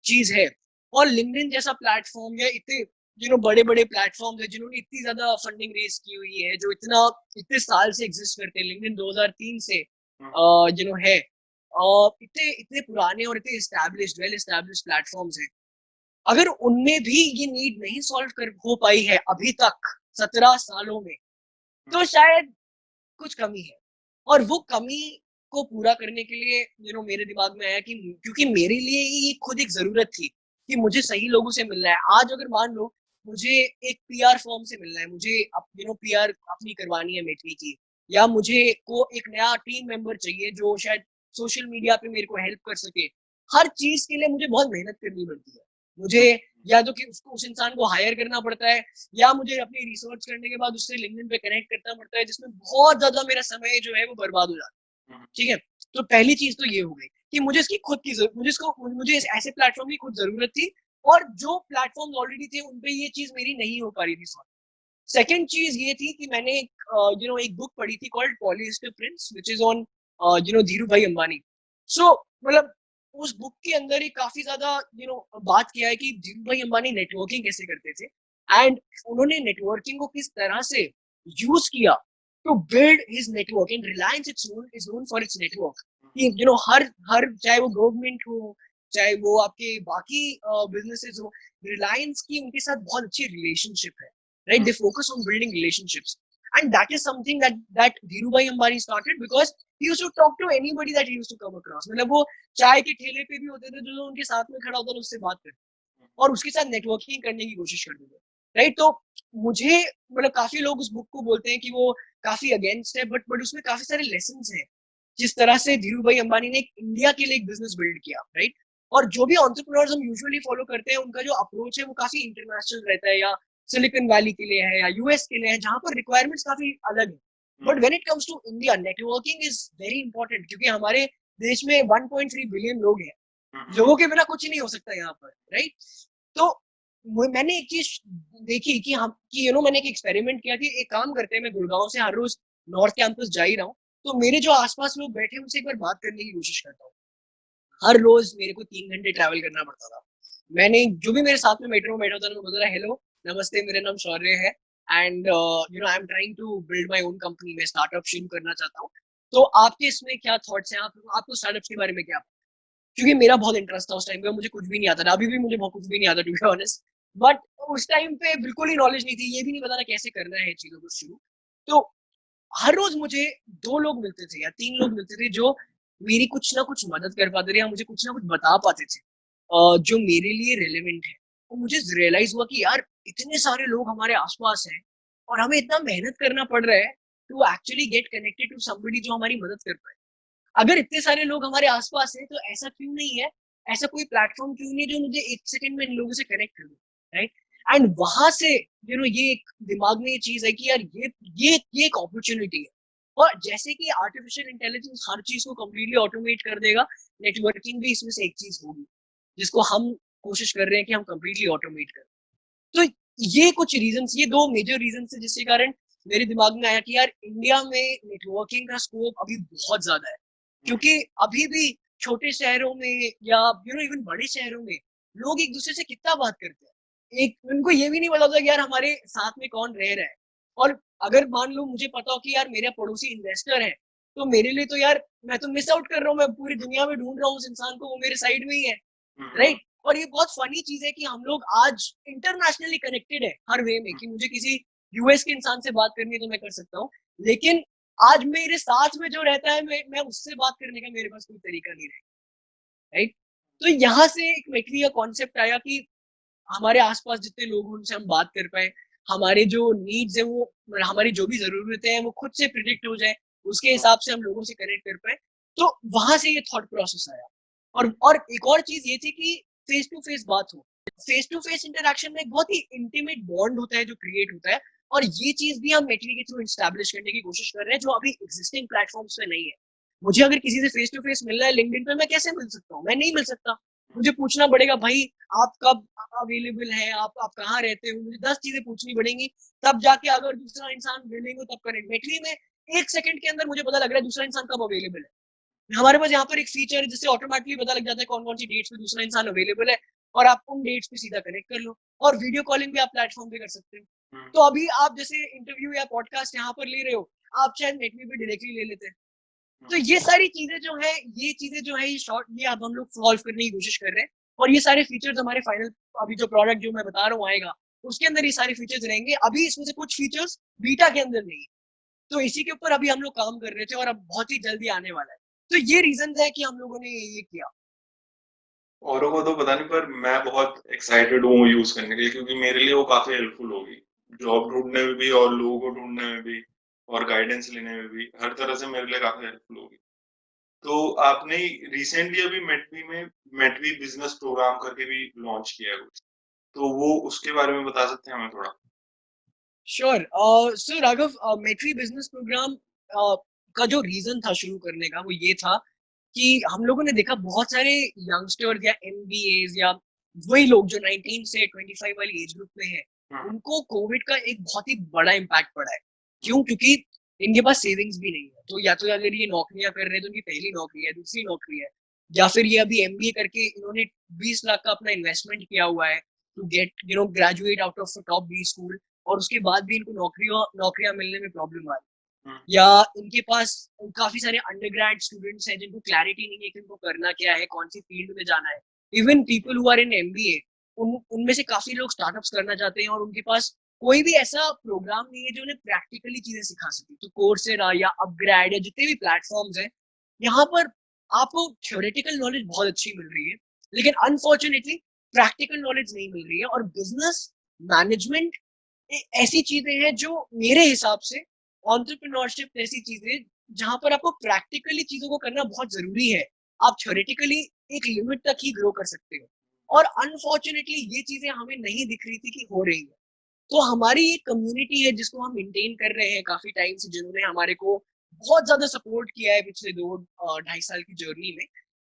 चीज है। और लिंक्डइन जैसा प्लेटफॉर्म या इतने बड़े बड़े प्लेटफॉर्म है जिन्होंने इतनी ज्यादा फंडिंग रेज की हुई है, जो इतने साल से एग्जिस्ट करते हैं, लिंक्डइन 2003 से है, इतने इतने पुराने और इतने एस्टैब्लिश्ड, वेल एस्टैब्लिश्ड प्लेटफॉर्म्स हैं। अगर उनमें भी ये नीड नहीं सॉल्व कर हो पाई है अभी तक 17 सालों में, तो शायद कुछ कमी है। और वो कमी को पूरा करने के लिए मेरे दिमाग में आया कि क्योंकि मेरे लिए ये खुद एक जरूरत थी कि मुझे सही लोगों से मिलना है। आज अगर मान लो मुझे एक पीआर फॉर्म से मिलना है, मुझे पीआर अपनी करवानी है मेटवी की, या मुझे को एक नया टीम मेंबर चाहिए जो शायद सोशल मीडिया पे मेरे को हेल्प कर सके, हर चीज के लिए मुझे बहुत मेहनत करनी पड़ती है। मुझे या तो कि उसको उस इंसान को हायर करना पड़ता है, या मुझे अपनी रिसर्च करने के बाद उससे लिंक्डइन पे कनेक्ट करना पड़ता है, जिसमें बहुत ज्यादा मेरा समय जो है वो बर्बाद हो जाता है। ठीक है, तो पहली चीज तो ये हो गई कि मुझे इसकी खुद की मुझे ऐसे प्लेटफॉर्म की खुद जरूरत थी, और जो प्लेटफॉर्म ऑलरेडी थे उन पे ये चीज मेरी नहीं हो पा रही थी सॉल्व। सेकेंड चीज ये थी कि मैंने एक बुक पढ़ी थी called polyester Prince, which is on Dhiru भाई अंबानी। सो मतलब उस बुक के अंदर ही काफी ज्यादा बात किया है कि धीरू भाई अंबानी नेटवर्किंग कैसे करते थे, एंड उन्होंने नेटवर्किंग को किस तरह से यूज किया to build his network. In Reliance is known for its network. कि हर हर चाहे वो गवर्नमेंट हो, चाहे वो आपके बाकी बिजनेसेस हो, रिलायंस की उनके साथ बहुत अच्छी रिलेशनशिप है, right? They focus on building relationships, and that is something that Dhirubhai Ambani started because he used to talk to anybody that he used to come across. मतलब वो चाय के ठेले पे भी होते थे, जो उनके साथ में खड़ा होता था उससे बात करते और उसके साथ नेटवर्किंग करने की कोशिश करते थे, राइट? तो मुझे मतलब काफी लोग उस बुक को बोलते हैं कि वो काफी अगेंस्ट है, बट उसमें काफी सारे लेसन हैं, जिस तरह से धीरू भाई अंबानी ने इंडिया के लिए एक बिजनेस बिल्ड किया, राइट? और जो भी एंटरप्रेन्योर्स हम यूजुअली फॉलो करते हैं, उनका जो अप्रोच है वो काफी इंटरनेशनल रहता है, या सिलिकॉन वैली के लिए है, या यूएस के लिए है, जहां पर रिक्वायरमेंट्स काफी अलग है। But when it comes to India, networking is very important, क्योंकि हमारे देश में 1.3 बिलियन लोग हैं। लोगों के बिना कुछ नहीं हो सकता यहाँ पर, राइट? तो मैंने एक चीज देखी कि हम कि मैंने एक एक्सपेरिमेंट किया कि एक काम करते हैं, मैं गुड़गांव से हर रोज नॉर्थ कैंपस जा ही रहा हूँ, तो मेरे जो आसपास लोग बैठे हैं उनसे एक बार बात करने की कोशिश करता हूँ। हर रोज मेरे को 3 घंटे ट्रैवल करना पड़ता था। मैंने जो भी मेरे साथ में मेट्रो में बैठा था, मैं बोलता था, हेलो, नमस्ते, मेरा नाम शौर्य है, and I am trying to build my own company, मैं स्टार्टअप शुरू करना चाहता हूँ। तो आपके इसमें क्या थॉट्स हैं, आपको स्टार्टअप्स के बारे में क्या? क्योंकि मेरा बहुत इंटरेस्ट था उस टाइम पे, मुझे कुछ भी नहीं आता था, अभी भी मुझे बहुत कुछ भी नहीं आता टू बी ऑनेस्ट। बट उस टाइम पे बिल्कुल ही नॉलेज नहीं थी, ये भी नहीं पता था कैसे करना है चीजों को शुरू। तो हर रोज मुझे 2 लोग मिलते थे या 3 लोग मिलते थे जो मेरी कुछ ना कुछ मदद कर पाते थे, या मुझे कुछ ना कुछ बता पाते थे जो मेरे लिए रेलेवेंट है। तो मुझे रियलाइज हुआ कि यार इतने सारे लोग हमारे आसपास हैं, और हमें इतना मेहनत करना पड़ रहा है to actually get connected to somebody जो हमारी मदद कर पाए। अगर इतने सारे लोग हमारे आसपास हैं, तो ऐसा क्यों नहीं है, ऐसा कोई प्लेटफॉर्म क्यों नहीं जो मुझे 1 सेकंड में इन लोगों से कनेक्ट कर दे, राइट? एंड वहां से ये एक दिमाग में ये चीज है कि यार ये एक अपॉर्चुनिटी है, और जैसे कि आर्टिफिशियल इंटेलिजेंस हर चीज को कंप्लीटली ऑटोमेट कर देगा, नेटवर्किंग भी इसमें से एक चीज होगी जिसको हम कोशिश कर रहे हैं कि हम कंप्लीटली ऑटोमेट करें। तो ये कुछ रीजंस, ये दो मेजर रीजंस है जिसके कारण मेरे दिमाग में आया कि यार इंडिया में नेटवर्किंग का स्कोप अभी बहुत ज्यादा है, क्योंकि अभी भी छोटे शहरों में या इवन बड़े शहरों में लोग एक दूसरे से कितना बात करते हैं, एक उनको ये भी नहीं पता होता कि यार हमारे साथ में कौन रह रहा है। और अगर मान लो मुझे पता हो कि यार मेरा पड़ोसी इन्वेस्टर है, तो मेरे लिए तो यार मैं तो मिस आउट कर रहा हूँ, मैं पूरी दुनिया में ढूंढ रहा हूँ उस इंसान को, वो मेरे साइड में ही है, राइट। और ये बहुत फनी चीज है कि हम लोग आज इंटरनेशनली कनेक्टेड है हर वे में, कि मुझे किसी यूएस के इंसान से बात करनी है तो मैं कर सकता हूँ, लेकिन आज मेरे साथ में जो रहता है मैं उससे बात करने का मेरे पास कोई तरीका नहीं रहेगा, राइट। तो यहाँ से एक मेटली का कॉन्सेप्ट आया कि हमारे आसपास जितने लोग हैं उनसे हम बात कर पाए, हमारे जो नीड्स है वो, हमारी जो भी जरूरतें हैं वो खुद से प्रिडिक्ट हो जाए, उसके हिसाब से हम लोगों से कनेक्ट कर पाए। तो वहां से ये थॉट प्रोसेस आया। और एक और चीज ये थी कि फेस टू फेस बात हो, फेस टू फेस इंटरेक्शन में एक बहुत ही इंटीमेट बॉन्ड होता है जो क्रिएट होता है, और ये चीज भी हम मेटली के थ्रू एस्टैब्लिश करने की कोशिश कर रहे हैं जो अभी एग्जिस्टिंग प्लेटफॉर्म्स पे नहीं है। मुझे अगर किसी से फेस टू फेस मिलना है लिंक्डइन पे, मैं कैसे मिल सकता हूँ? मैं नहीं मिल सकता। मुझे पूछना पड़ेगा भाई आप कब अवेलेबल है, आप कहाँ रहते हो, मुझे 10 चीजें पूछनी पड़ेंगी, तब जाके अगर दूसरा इंसान मिलेंगे तब कनेक्ट। मेटली में 1 सेकंड के अंदर मुझे पता लग रहा है दूसरा इंसान कब अवेलेबल है। हमारे पास यहाँ पर एक फीचर है जिससे ऑटोमेटिकली पता लग जाता है कौन कौन सी डेट्स पे दूसरा इंसान अवेलेबल है, और आप उन डेट्स पे सीधा कनेक्ट कर लो। और वीडियो कॉलिंग भी आप प्लेटफॉर्म पे कर सकते हो। तो अभी आप जैसे इंटरव्यू या पॉडकास्ट यहाँ पर ले रहे हो, आप चाहे मेटमी पे डायरेक्टली ले लेते हैं। तो ये सारी चीजें जो है, ये शॉर्ट, ये अब हम लोग सॉल्व करने की कोशिश कर रहे हैं, और ये सारे फीचर्स हमारे फाइनल अभी जो प्रोडक्ट जो मैं बता रहा हूँ आएगा, उसके अंदर ये सारे फीचर्स रहेंगे। अभी इसमें से कुछ फीचर्स बीटा के अंदर नहीं, तो इसी के ऊपर अभी हम लोग काम कर रहे थे और अब बहुत ही जल्दी आने वाला है। तो ये रीजन है कि हम लोगों ने ये किया। औरों को तो पता नहीं, पर मैं बहुत एक्साइटेड हूँ यूज करने के लिए, क्योंकि मेरे लिए वो काफी हेल्पफुल होगी जॉब ढूंढने में भी और लोगों को ढूंढने में भी और गाइडेंस लेने में भी, हर तरह से मेरे लिए काफी हेल्पफुल होगी। तो आपने रिसेंटली अभी मेटवी बिजनेस प्रोग्राम करके भी लॉन्च किया है कुछ, तो वो उसके बारे में बता सकते हैं हमें थोड़ा? श्योर। सो राघव, मेट्री बिजनेस प्रोग्राम का जो रीजन था शुरू करने का वो ये था कि हम लोगों ने देखा बहुत सारे यंगस्टर्स या एमबीएज या वही लोग जो 19 से 25 वाली एज ग्रुप में है, उनको कोविड का एक बहुत ही बड़ा इम्पैक्ट पड़ा है। क्यों? क्योंकि इनके पास सेविंग्स भी नहीं है, तो अगर ये नौकरियां कर रहे हैं तो उनकी पहली नौकरी है, दूसरी नौकरी है, या फिर ये अभी एमबीए करके इन्होंने 20 लाख का अपना इन्वेस्टमेंट किया हुआ है to get graduate out of top B school, और उसके बाद भी इनको नौकरियां मिलने में प्रॉब्लम आ रही है। या इनके पास काफी सारे अंडरग्रेड स्टूडेंट्स हैं जिनको क्लैरिटी नहीं है कि इनको करना क्या है, कौन सी फील्ड में जाना है। Even people who are in MBA, उनमें से काफी लोग स्टार्टअप्स करना चाहते हैं और उनके पास कोई भी ऐसा प्रोग्राम नहीं है जो उन्हें प्रैक्टिकली चीजें सिखा सके। तो कोर्सेरा या अपग्रेड या जितने भी प्लेटफॉर्म्स हैं, यहाँ पर आपको थ्योरेटिकल नॉलेज बहुत अच्छी मिल रही है, लेकिन अनफॉर्चुनेटली प्रैक्टिकल नॉलेज नहीं मिल रही है। और बिजनेस मैनेजमेंट ऐसी चीजें हैं जो मेरे हिसाब से एंटरप्रेन्योरशिप ऐसी चीजें जहां पर आपको प्रैक्टिकली चीजों को करना बहुत जरूरी है। आप थ्योरेटिकली एक लिमिट तक ही ग्रो कर सकते हो, और अनफॉर्चुनेटली ये चीजें हमें नहीं दिख रही थी कि हो रही है। तो हमारी एक कम्युनिटी है जिसको हम मेंटेन कर रहे हैं काफी टाइम से, जिन्होंने हमारे को बहुत ज्यादा सपोर्ट किया है पिछले 2-2.5 साल की जर्नी में।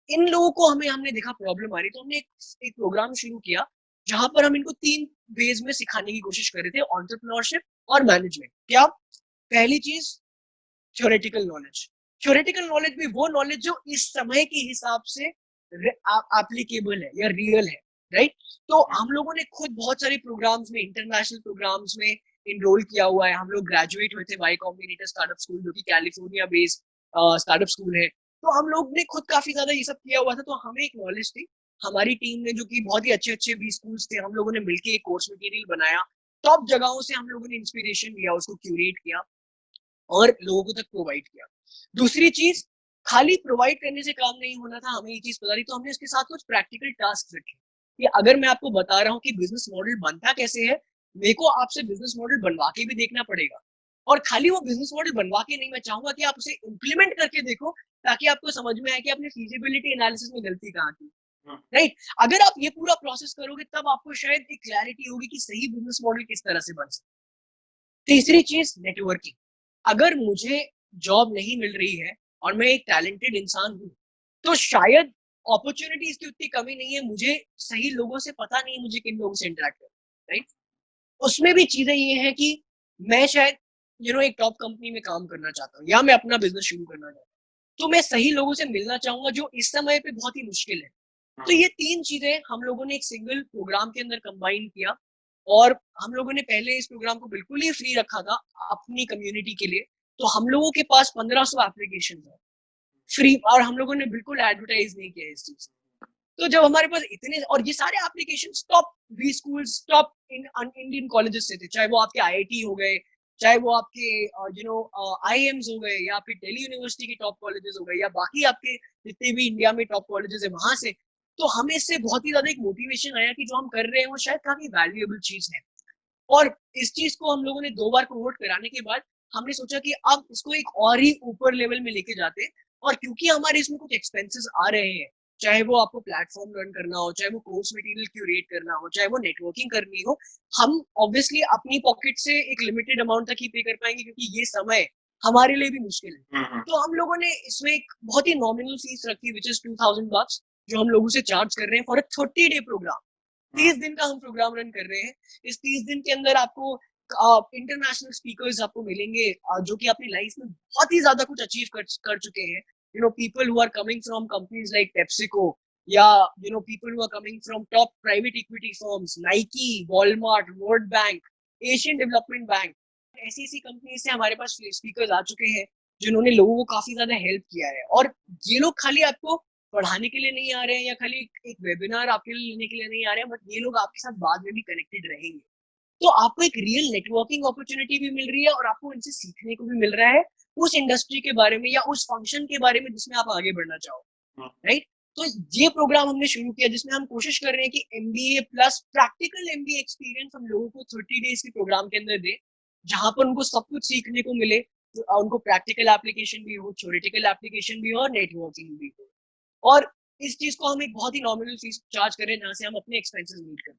इन लोगों को हमने देखा प्रॉब्लम आ रही, तो हमने एक प्रोग्राम शुरू किया जहां पर हम इनको 3 वेज में सिखाने की कोशिश कर रहे थे, एंटरप्रेन्योरशिप और मैनेजमेंट। क्या? पहली चीज थ्योरेटिकल नॉलेज। थ्योरेटिकल नॉलेज भी वो नॉलेज जो इस समय के हिसाब से एप्लीकेबल है या रियल है, राइट। तो हम लोगों ने खुद बहुत सारे प्रोग्राम्स में, इंटरनेशनल प्रोग्राम्स में इनरोल किया हुआ है। हम लोग ग्रेजुएट हुए थे वाई कॉम्बिनेटर स्टार्टअप स्कूल, जो कि कैलिफोर्निया बेस्ड स्टार्टअप स्कूल है। तो हम लोग ने खुद काफी ज्यादा ये सब किया हुआ था, तो हमें एक नॉलेज थी। हमारी टीम ने, जो कि बहुत ही अच्छे अच्छे भी स्कूल्स थे, हम लोगों ने मिलकर एक कोर्स मटेरियल बनाया। टॉप जगहों से हम लोगों ने इंस्पिरेशन लिया, उसको क्यूरेट किया और लोगों को तक प्रोवाइड किया। दूसरी चीज, खाली प्रोवाइड करने से काम नहीं होना था, हमें ये चीज पता थी, तो हमने उसके साथ कुछ प्रैक्टिकल टास्क रखे कि अगर मैं आपको बता रहा हूँ कि बिजनेस मॉडल बनता कैसे है, मेरे को आपसे बिजनेस मॉडल बनवा के भी देखना पड़ेगा। और खाली वो बिजनेस मॉडल बनवा के नहीं, मैं चाहूंगा कि आप उसे इम्प्लीमेंट करके देखो, ताकि आपको समझ में आए कि आपने फीजिबिलिटी एनालिसिस में गलती कहाँ की, राइट। अगर आप ये पूरा प्रोसेस करोगे तब आपको शायद एक क्लैरिटी होगी कि सही बिजनेस मॉडल किस तरह से बन सकता है। तीसरी चीज, नेटवर्किंग। अगर मुझे जॉब नहीं मिल रही है और मैं एक टैलेंटेड इंसान हूँ, तो शायद अपॉर्चुनिटीज की उतनी कमी नहीं है, मुझे सही लोगों से पता नहीं है मुझे किन लोगों से इंटरेक्ट करना, राइट? उसमें भी चीजें ये है कि मैं शायद एक टॉप कंपनी में काम करना चाहता हूँ या मैं अपना बिजनेस शुरू करना चाहता हूँ, तो मैं सही लोगों से मिलना चाहूंगा जो इस समय पे बहुत ही मुश्किल है। तो ये 3 चीजें हम लोगों ने एक सिंगल प्रोग्राम के अंदर कंबाइन किया और हम लोगों ने पहले इस प्रोग्राम को बिल्कुल ही फ्री रखा था अपनी कम्युनिटी के लिए। तो हम लोगों के पास 1500 एप्लीकेशन है फ्री, और हम लोगों ने बिल्कुल एडवर्टाइज नहीं किया इस चीज। तो जब हमारे पास इतने, और ये सारे application top V school, top Indian colleges से थे, चाहे वो आपके आईआईटी हो गए, चाहे वो आपके आईएम्स हो गए, या फिर दिल्ली यूनिवर्सिटी के टॉप कॉलेजेस हो गए, या बाकी आपके जितने भी इंडिया में टॉप कॉलेजेस है वहां से। तो हमें इससे बहुत ही ज्यादा एक मोटिवेशन आया कि जो हम कर रहे हैं वो शायद काफी वैल्यूएबल चीज है। और इस चीज को हम लोगों ने 2 बार कोहोर्ट कराने के बाद हमने सोचा कि अब इसको एक और ही ऊपर लेवल में लेके जाते हैं। और क्योंकि हमारे इसमें कुछ एक्सपेंसेस आ रहे हैं, चाहे वो आपको प्लेटफॉर्म रन करना हो, चाहे वो कोर्स मटेरियल क्यूरेट करना हो, चाहे वो नेटवर्किंग करनी हो, हम ऑब्वियसली अपनी पॉकेट से एक लिमिटेड अमाउंट तक ही पे कर पाएंगे, क्योंकि ये समय हमारे लिए भी मुश्किल है। तो हम लोगों ने इसमें एक बहुत ही नॉमिनल फीस रखी, विच इज $2000, जो हम लोगों से चार्ज कर रहे हैं फॉर अ 30-day प्रोग्राम। 30 दिन का हम प्रोग्राम रन कर रहे हैं। इस 30 दिन के अंदर आपको इंटरनेशनल स्पीकर्स आपको मिलेंगे, जो कि अपनी लाइफ में बहुत ही ज्यादा कुछ अचीव कर चुके हैं। People who are coming from companies like PepsiCo, या people who are coming from top private equity firms, Nike, Walmart, World Bank, Asian Development Bank. ऐसी ऐसी कंपनी से हमारे पास स्पीकर्स आ चुके हैं जिन्होंने लोगों को काफी ज्यादा हेल्प किया है। और ये लोग खाली आपको पढ़ाने के लिए नहीं आ रहे हैं, या खाली एक वेबिनार आपके लिए लेने के लिए नहीं आ रहे हैं, बट ये लोग आपके साथ बाद में भी कनेक्टेड रहेंगे। तो आपको एक रियल नेटवर्किंग अपॉर्चुनिटी भी मिल रही है, और आपको इनसे सीखने को भी मिल रहा है उस इंडस्ट्री के बारे में या उस फंक्शन के बारे में जिसमें आप आगे बढ़ना चाहो, राइट? तो ये प्रोग्राम हमने शुरू किया जिसमें हम कोशिश कर रहे हैं कि MBA plus practical MBA experience हम लोगों को 30 डेज के प्रोग्राम के अंदर दे, जहां पर उनको सब कुछ सीखने को मिले। तो उनको प्रैक्टिकल एप्लीकेशन भी हो, थ्योरेटिकल एप्लीकेशन भी हो, और नेटवर्किंग भी हो। और इस चीज को हम एक बहुत ही नॉमिनल फीस चार्ज करें जहां से हम अपने एक्सपेंसेस मीट करें।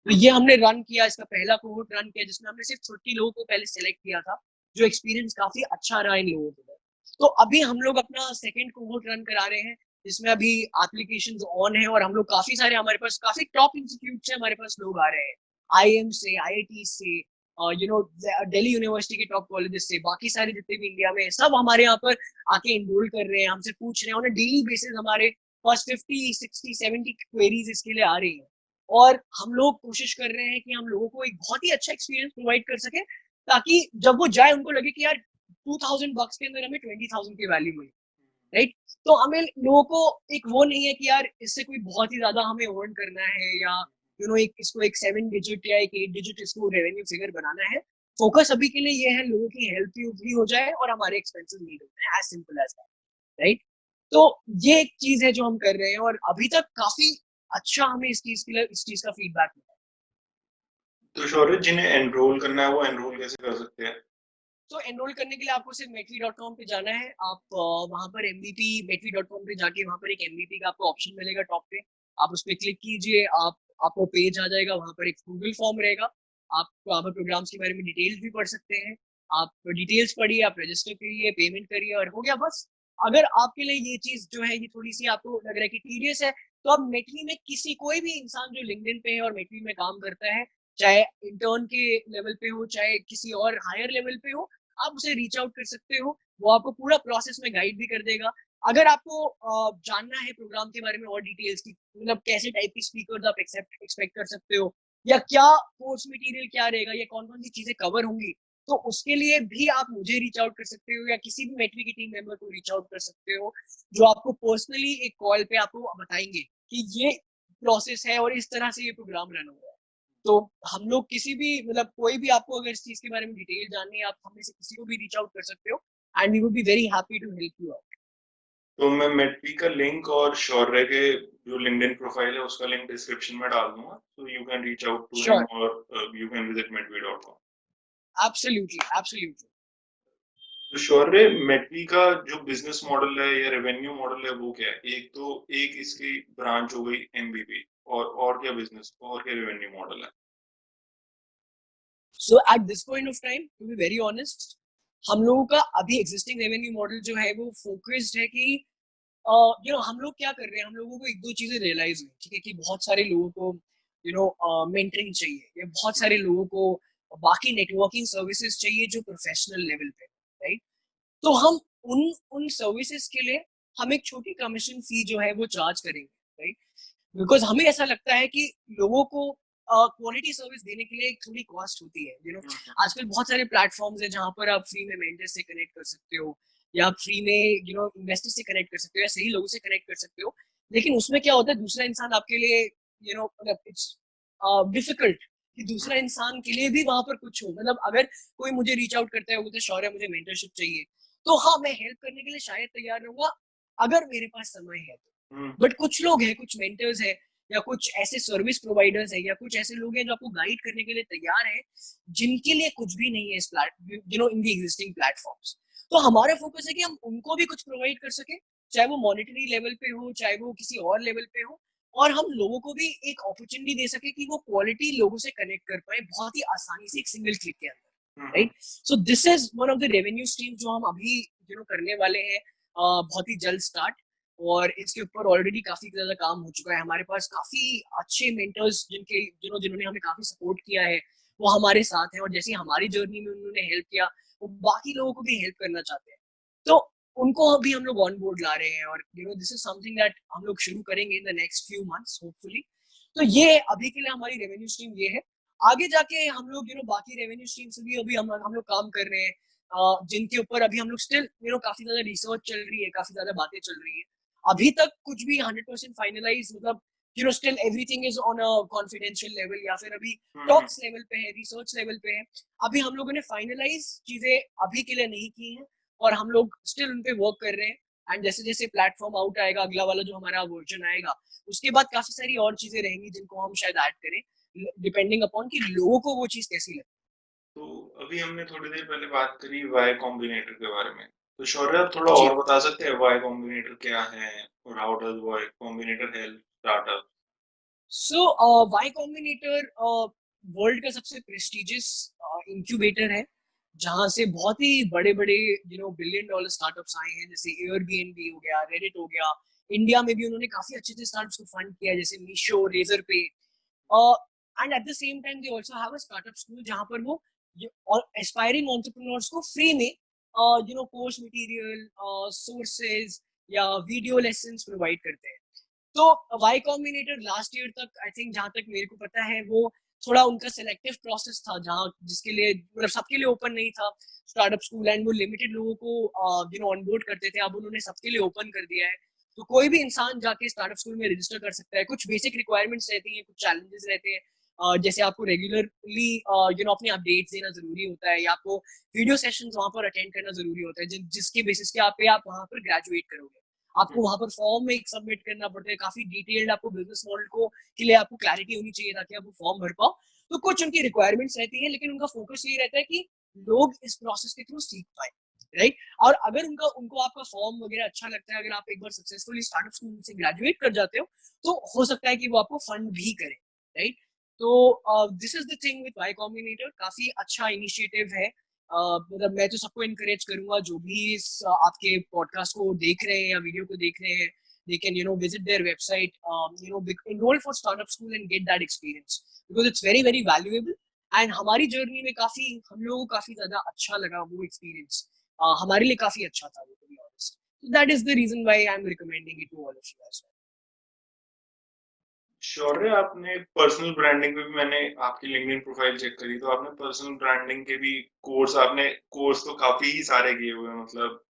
तो ये हमने रन किया, इसका पहला कोहोर्ट रन किया जिसमें हमने सिर्फ 30 लोगों को पहले सेलेक्ट किया था, जो एक्सपीरियंस काफी अच्छा रहा इन लोगों के लिए। तो अभी हम लोग अपना सेकंड कोहोर्ट रन करा रहे हैं, जिसमें अभी एप्लीकेशंस ऑन है, और हम लोग काफी सारे, हमारे पास काफी टॉप इंस्टीट्यूट से हमारे पास लोग आ रहे हैं, आईएम से, आईआईटी से, दिल्ली यूनिवर्सिटी के टॉप कॉलेजेस से, बाकी सारे जितने भी इंडिया में सब हमारे यहाँ पर आके इनरोल कर रहे हैं, हमसे पूछ रहे हैं। ऑन डेली बेसिस हमारे पास 50, 60, 70 क्वेरीज इसके लिए आ रही है। और हम लोग कोशिश कर रहे हैं कि हम लोगों को एक बहुत ही अच्छा एक्सपीरियंस प्रोवाइड कर सके, ताकि जब वो जाए उनको लगे कि यार $2000 के अंदर हमें 20,000 की वैल्यू मिली, राइट? तो हमें लोगों को एक वो नहीं है कि यार इससे कोई बहुत ही ज्यादा हमें अर्न करना है, या एक इसको एक 7 डिजिट या एक 8 डिजिट इसको रेवेन्यू फिगर बनाना है। फोकस अभी के लिए ये है लोगों की हेल्प भी हो जाए और हमारे एक्सपेंसेस मीट हो जाए, as simple as that, right? तो ये एक चीज है जो हम कर रहे हैं, और अभी तक काफी अच्छा हमें इस चीज का फीडबैक मिला। तो शौर्य, जिन्हें एनरोल करना है वो एनरोल कैसे कर सकते हैं? तो एनरोल करने के लिए आपको सिर्फ metvi.com पे जाना है। आप वहां पर MVP metvi.com पे जाके वहां पर एक MVP का आपको ऑप्शन मिलेगा टॉप पे, आप उस पर क्लिक कीजिए। आपको पेज आ जाएगा, वहां पर एक गूगल फॉर्म रहेगा। आप वहां पर प्रोग्राम्स के बारे में डिटेल्स भी पढ़ सकते हैं। आप डिटेल्स पढ़िए, आप रजिस्टर करिए, पेमेंट करिए, और हो गया बस। अगर आपके लिए ये चीज जो है ये थोड़ी सी आपको लग रहा है कि टीडियस है, तो आप मेटवी में किसी, कोई भी इंसान जो लिंक्डइन पे है और मेटवी में काम करता है, चाहे इंटर्न के लेवल पे हो, चाहे किसी और हायर लेवल पे हो, आप उसे रीच आउट कर सकते हो। वो आपको पूरा प्रोसेस में गाइड भी कर देगा। अगर आपको जानना है प्रोग्राम के बारे में और डिटेल्स की, मतलब कैसे टाइप की स्पीकर्स आप एक्सपेक्ट कर सकते हो, या क्या कोर्स मटेरियल क्या रहेगा, या कौन कौन सी चीजें कवर होंगी, तो उसके लिए भी आप मुझे रीच आउट कर सकते हो, या किसी भी मेट्री की टीम मेंबर को रीच आउट कर सकते हो, जो आपको पर्सनली एक कॉल पे आपको बताएंगे कि ये प्रोसेस है और इस तरह से ये प्रोग्राम रन होगा। तो हम लोग किसी भी, मतलब कोई भी, आपको अगर इस चीज के बारे में डिटेल जाननी है, आप हमें से किसी को भी रीच आउट कर सकते हो, and we would be very happy to help you out. तो मैं मेटवी का लिंक और शौर्य के जो लिंक्डइन प्रोफाइल है उसका लिंक डिस्क्रिप्शन में डाल दूंगा, so you can reach out to him sure, or you can visit metvi.com. Absolutely, absolutely. तो शौर्य, मेटवी का जो बिजनेस मॉडल है या रेवेन्यू मॉडल है वो क्या है? एक तो एक इसकी ब्रांच हो गई एमबीपी, और क्या बिजनेस और क्या रेवेन्यू मॉडल है? So at this point of time, to be very honest, हम लोगों का अभी एग्जिस्टिंग रेवेन्यू मॉडल जो है वो फोकस्ड है कि हम लोग क्या कर रहे हैं, हम लोगों को एक दो चीजें रियलाइज हुई, ठीक है, कि बहुत सारे लोगों को मेंटरिंग चाहिए, या बहुत सारे लोगों को बाकी नेटवर्किंग सर्विसेज चाहिए जो प्रोफेशनल लेवल पे, राइट। तो हम उन उन सर्विसेज के लिए हम एक छोटी कमीशन फी जो है वो चार्ज करेंगे, राइट। बिकॉज हमें ऐसा लगता है कि लोगों को क्वालिटी सर्विस देने के लिए एक थोड़ी कॉस्ट होती है, आजकल बहुत सारे प्लेटफॉर्म्स हैं जहां पर आप फ्री में मेंटर से कनेक्ट कर सकते हो, या आप फ्री में इन्वेस्टर से कनेक्ट कर सकते हो, या सही लोगों से कनेक्ट कर सकते हो। लेकिन उसमें क्या होता है, दूसरा इंसान आपके लिए मतलब इट्स डिफिकल्ट कि दूसरा इंसान के लिए भी वहां पर कुछ हो। मतलब अगर कोई मुझे रीच आउट करता है, बोलते शौर्य मुझे मेंटरशिप चाहिए, तो हाँ, मैं हेल्प करने के लिए शायद तैयार रहूंगा अगर मेरे पास समय है तो। बट कुछ लोग हैं, कुछ मेंटर्स हैं, या कुछ ऐसे सर्विस प्रोवाइडर्स हैं, या कुछ ऐसे लोग हैं जो आपको गाइड करने के लिए तैयार हैं, जिनके लिए कुछ भी नहीं है इस इन दी एग्जिस्टिंग प्लेटफॉर्म्स। तो हमारा फोकस है कि हम उनको भी कुछ प्रोवाइड कर सके, चाहे वो मॉनेटरी लेवल पे हो, चाहे वो किसी और लेवल पे हो, और हम लोगों को भी एक अपॉर्चुनिटी दे सके कि वो क्वालिटी लोगों से कनेक्ट कर पाए बहुत ही आसानी से एक सिंगल क्लिक के अंदर, right. So this is one of the revenue stream जो हम अभी करने वाले हैं, बहुत ही जल्द स्टार्ट। और इसके ऊपर ऑलरेडी काफी ज्यादा काम हो चुका है, हमारे पास काफी अच्छे मेंटर्स जिन्होंने हमें काफी सपोर्ट किया है, वो हमारे साथ हैं, और जैसे हमारी जर्नी में उन्होंने हेल्प किया, वो बाकी लोगों को भी हेल्प करना चाहते हैं। तो उनको अभी हम लोग ऑन बोर्ड ला रहे हैं, और दिस इज समथिंग दैट हम लोग शुरू करेंगे in the next few months hopefully. तो ये अभी के लिए हमारी रेवेन्यू स्ट्रीम ये है। आगे जाके हम लोग बाकी रेवेन्यू स्ट्रीम से भी अभी हम लोग काम कर रहे हैं, जिनके ऊपर अभी हम लोग स्टिल काफी ज्यादा रिसर्च चल रही है, काफी ज्यादा बातें चल रही है। अभी तक कुछ भी 100% फाइनलाइज, मतलब still everything is on a confidential level, या फिर अभी टॉक्स लेवल पे है, रिसर्च लेवल पे है। अभी हम लोगों ने फाइनलाइज चीजें अभी के लिए नहीं की हैं, और हम लोग स्टिल उन पे वर्क कर रहे हैं। एंड जैसे जैसे प्लेटफॉर्म आउट आएगा, अगला वाला जो हमारा वर्जन आएगा, उसके बाद काफी सारी और चीजें रहेंगी जिनको हम शायद ऐड करें, डिपेंडिंग अपॉन कि लोगों को वो चीज कैसी लगे। तो अभी हमने थोड़ी देर पहले बात करी वाई कॉम्बिनेटर के बारे में। तो शौर्य, आप थोड़ा जी। और बता सकते हैं वाई कॉम्बिनेटर क्या है और how does Y Combinator help startup? So Y Combinator world का सबसे प्रेस्टिजियस इंक्यूबेटर है, जहां से बहुत ही बड़े बड़े बिलियन डॉलर स्टार्टअप्स आए हैं, जैसे एयरबीएनबी हो गया, रेडिट हो गया। इंडिया में भी उन्होंने काफी अच्छे अच्छे स्टार्टअप्स को फंड किया है, जैसे मीशो, रेजर पे। And at the same time they also have a startup school, जहां पर वो एस्पायरिंग एंटरप्रेन्योर्स को फ्री में कोर्स मटेरियल, सोर्सेज, या वीडियो लेसन्स प्रोवाइड करते हैं। तो वाई कॉम्बिनेटर लास्ट ईयर तक, आई थिंक जहां तक मेरे को पता है, वो थोड़ा उनका सिलेक्टिव प्रोसेस था, जहां जिसके लिए मतलब सबके लिए ओपन नहीं था स्टार्टअप स्कूल, एंड वो लिमिटेड लोगों को ऑनबोर्ड करते थे। अब उन्होंने सबके लिए ओपन कर दिया है, तो कोई भी इंसान जाके स्टार्टअप स्कूल में रजिस्टर कर सकता है। कुछ बेसिक रिक्वायरमेंट्स रहती हैं, कुछ चैलेंजेस रहते हैं, जैसे आपको रेगुलरली अपने अपडेट्स देना जरूरी होता है, या आपको वीडियो सेशंस वहां पर अटेंड करना जरूरी होता है, जिसके बेसिस पे आप वहां पर ग्रेजुएट करोगे। आपको वहां पर फॉर्म एक सबमिट करना पड़ता है, काफी डिटेल्ड, आपको बिजनेस मॉडल को के लिए आपको क्लैरिटी होनी चाहिए ताकि आप वो फॉर्म भर पाओ। तो कुछ उनकी रिक्वायरमेंट्स रहती है, लेकिन उनका फोकस ये रहता है कि लोग इस प्रोसेस के थ्रू सीख पाए, राइट। और अगर उनको आपका फॉर्म वगैरह अच्छा लगता है, अगर आप एक बार सक्सेसफुली स्टार्टअप स्कूल से ग्रेजुएट कर जाते हो, तो हो सकता है कि वो आपको फंड भी करे, राइट। तो this is the thing with Y Combinator, काफी अच्छा इनिशिएटिव है। मतलब मैं तो सबको इनकरेज करूंगा, जो भी इस आपके पॉडकास्ट को देख रहे हैं या वीडियो को देख रहे हैं, they can visit their website, enroll for startup school and get that experience, because it's very very valuable। And हमारी जर्नी में काफी हम लोगों को काफी ज्यादा अच्छा लगा वो एक्सपीरियंस, हमारे लिए काफी अच्छा था वो, to be honest. So that is the reason why I'm recommending it to all of you as well। शौर्य, आपने पर्सनल ब्रांडिंग पे भी, मैंने आपकी लिंक्डइन प्रोफाइल चेक करी, तो आपने पर्सनल ब्रांडिंग के भी कोर्स तो काफी ही सारे किए हुए हैं, मतलब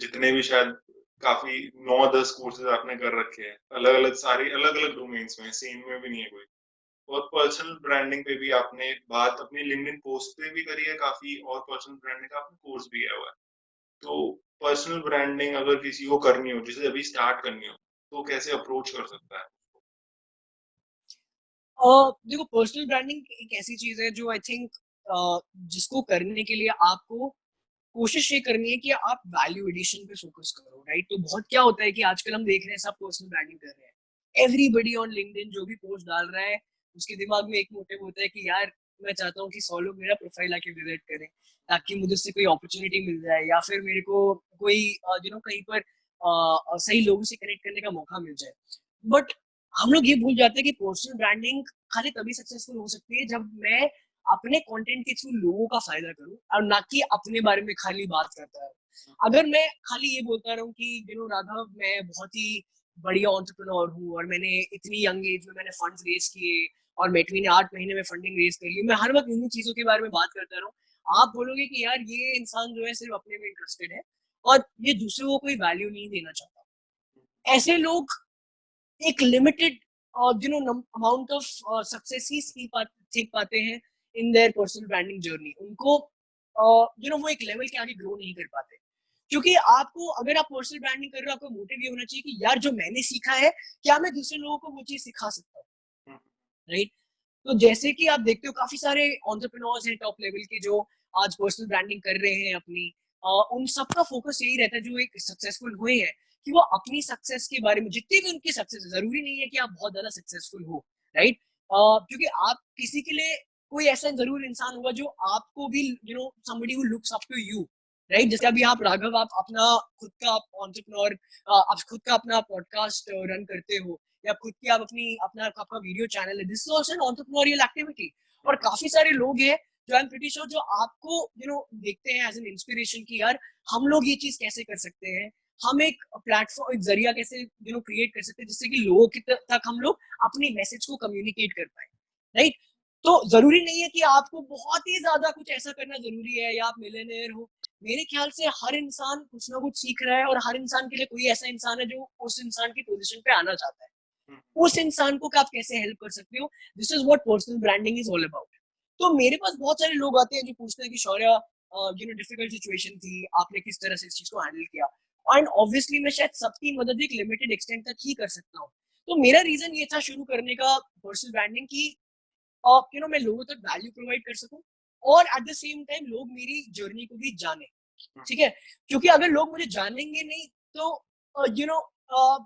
जितने भी शायद काफी 9-10 कोर्सेज आपने कर रखे हैं, अलग अलग सारे अलग अलग डोमेन्स में, सेम में भी नहीं है कोई। और पर्सनल ब्रांडिंग पे भी आपने बात अपनी लिंक्डइन पोस्ट पे भी करी है काफी, और पर्सनल ब्रांडिंग का आपने कोर्स भी किया हुआ है। तो पर्सनल ब्रांडिंग अगर किसी को करनी हो, जिसे अभी स्टार्ट करनी हो, तो कैसे अप्रोच कर सकता है? देखो, पर्सनल ब्रांडिंग एक ऐसी चीज है जो आई थिंक जिसको करने के लिए आपको कोशिश ये करनी है कि आप वैल्यू एडिशन पे फोकस करो, राइट। तो बहुत क्या होता है कि आजकल हम देख रहे हैं सब पर्सनल ब्रांडिंग कर रहे हैं, एवरीबडी ऑन लिंक्डइन जो भी पोस्ट डाल रहा है, उसके दिमाग में एक मोटिव होता है कि यार मैं चाहता हूँ कि 100 लोग मेरा प्रोफाइल आके विजिट करें, ताकि मुझे उससे कोई अपॉर्चुनिटी मिल जाए, या फिर मेरे को कोई कहीं पर सही लोगों से कनेक्ट करने का मौका मिल जाए। बट हम लोग ये भूल जाते हैं कि पर्सनल ब्रांडिंग खाली तभी सक्सेसफुल हो सकती है जब मैं अपने कंटेंट के थ्रू लोगों का फायदा करूं, और ना कि अपने बारे में खाली बात करता है। अगर मैं खाली ये बोलता रहूं कि राघव मैं बहुत ही बढ़िया एंटरप्रेन्योर हूँ, और मैंने इतनी यंग एज में मैंने फंड्स रेज किए, और मेटवी ने 8 महीने में फंडिंग रेज कर ली, मैं हर वक्त इन्हीं चीजों के बारे में बात करता रहूं, आप बोलोगे कि यार ये इंसान जो है सिर्फ अपने में इंटरेस्टेड है और ये दूसरों को कोई वैल्यू नहीं देना चाहता। ऐसे लोग एक लिमिटेड अमाउंट ऑफ सक्सेस ही सीख पाते हैं in their personal branding journey. उनको वो एक लेवल के आगे ग्रो नहीं कर पाते, क्योंकि आपको, अगर आप पर्सनल ब्रांडिंग कर रहे हो, आपको मोटिव ये होना चाहिए कि यार जो मैंने सीखा है, क्या मैं दूसरे लोगों को वो चीज सिखा सकता हूँ, राइट? तो जैसे कि आप देखते हो काफी सारे एंटरप्रेन्योर्स हैं टॉप लेवल के जो आज पर्सनल ब्रांडिंग कर रहे हैं अपनी, उन सबका फोकस यही रहता है जो एक सक्सेसफुल हुए हैं, कि वो अपनी सक्सेस के बारे में, जितनी भी उनकी सक्सेस है, जरूरी नहीं है कि आप बहुत ज्यादा सक्सेसफुल हो, राइट? क्योंकि आप किसी के लिए कोई ऐसा जरूर इंसान होगा जो आपको भी somebody who looks up to you, right? जैसे अभी आप राघव, आप अपना खुद का आप एंटरप्रेन्योर, आप खुद का अपना पॉडकास्ट रन करते हो, या खुद की आप अपनी अपना आपका वीडियो चैनल है, this is also an entrepreneurial activity. और काफी सारे लोग हैं जो आई एम प्रीटी श्योर जो आपको देखते हैं एज एन इंस्पिरेशन कि यार हम लोग ये चीज कैसे कर सकते हैं, हम एक प्लेटफॉर्म, एक जरिया कैसे क्रिएट कर सकते हैं जिससे कि लोगों की तक हम लोग अपनी मैसेज को कम्युनिकेट कर पाए, राइट? तो जरूरी नहीं है कि आपको बहुत ही ज्यादा कुछ ऐसा करना जरूरी है या आप मिलियनेयर हो। मेरे ख्याल से हर इंसान कुछ ना कुछ सीख रहा है, और हर इंसान के लिए कोई ऐसा इंसान है जो उस इंसान की पोजीशन पे आना चाहता है। उस इंसान को आप कैसे हेल्प कर सकते हो, this is what personal branding is all about. तो मेरे पास बहुत सारे लोग आते हैं जो पूछते हैं कि शौर्य, डिफिकल्ट सिचुएशन थी, आपने किस तरह से इस चीज को हैंडल किया, एंड ऑब्वियसली मैं शायद सबकी मदद एक लिमिटेड एक्सटेंट तक ही कर सकता हूँ। तो मेरा रीजन ये था शुरू करने का पर्सनल ब्रांडिंग की मैं लोगों तक वैल्यू प्रोवाइड कर सकूं, और एट द सेम टाइम लोग मेरी जर्नी को भी जाने, ठीक है? क्योंकि अगर लोग मुझे जानेंगे नहीं तो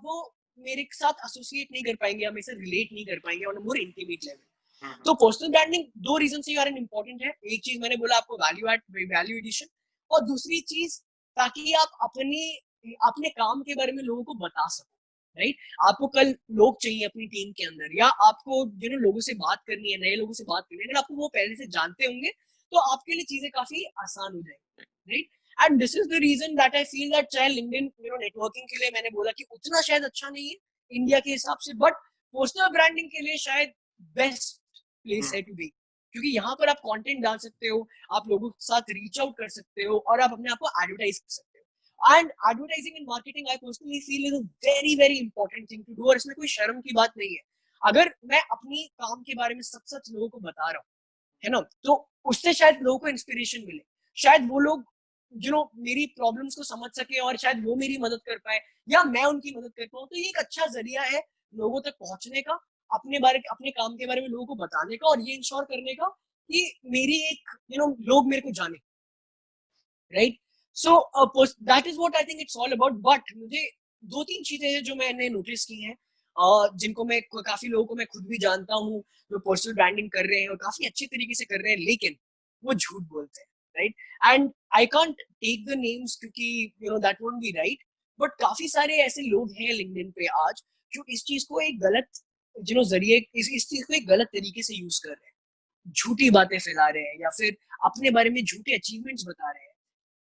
वो मेरे साथ एसोसिएट नहीं कर पाएंगे, या मेरे से रिलेट नहीं कर पाएंगे on a more intimate level. तो पर्सनल ब्रांडिंग दो रीजन से यार इम्पोर्टेंट है। एक चीज मैंने बोला आपको, वैल्यू एडिशन, और दूसरी चीज ताकि आप अपने काम के बारे में लोगों को बता सको, राइट? आपको कल लोग चाहिए अपनी टीम के अंदर, या आपको लोगों से बात करनी है, नए लोगों से बात करनी है, अगर आपको वो पहले से जानते होंगे तो आपके लिए चीजें काफी आसान हो जाएंगी, right? And this is the reason that I feel that चाहे लिंक्डइन नेटवर्किंग के लिए मैंने बोला कि उतना शायद अच्छा नहीं है इंडिया के हिसाब से, बट पर्सनल ब्रांडिंग के लिए शायद बेस्ट प्लेस है टू बी, क्योंकि यहाँ पर आप कंटेंट डाल सकते हो, आप लोगों के साथ रीच आउट कर सकते हो, और आप अपने आप को एडवर्टाइज कर सकते हो। And advertising and marketing I personally feel is a very very important thing to do, और इसमें कोई शर्म की बात नहीं है। अगर मैं अपनी काम के बारे में सच सच लोगों को बता रहा हूँ, है ना, तो उससे शायद लोगों को इंस्पिरेशन मिले, शायद वो लोग मेरी प्रॉब्लम्स को समझ सके, और शायद वो मेरी मदद कर पाए, या मैं उनकी मदद कर पाऊँ। तो ये एक अच्छा जरिया है लोगों तक पहुंचने का, अपने काम के बारे में लोगों को बताने का, और ये इंश्योर करने का कि मेरी एक लोग मेरे को जाने, right? So that is what I think it's all about. But मुझे दो तीन चीजें हैं जो मैंने नोटिस की हैं, जिनको मैं काफी लोगों को मैं खुद भी जानता हूँ जो पर्सनल ब्रांडिंग कर रहे हैं और काफी अच्छे तरीके से कर रहे हैं, लेकिन वो झूठ बोलते हैं, right? And I can't take the names क्योंकि that won't be right, but काफी सारे ऐसे लोग हैं लिंक्डइन पे आज जो इस चीज को एक गलत जरिए, इस चीज को एक गलत तरीके से यूज कर रहे हैं, झूठी बातें फैला रहे हैं, या फिर अपने बारे में झूठे अचीवमेंट्स बता रहे हैं।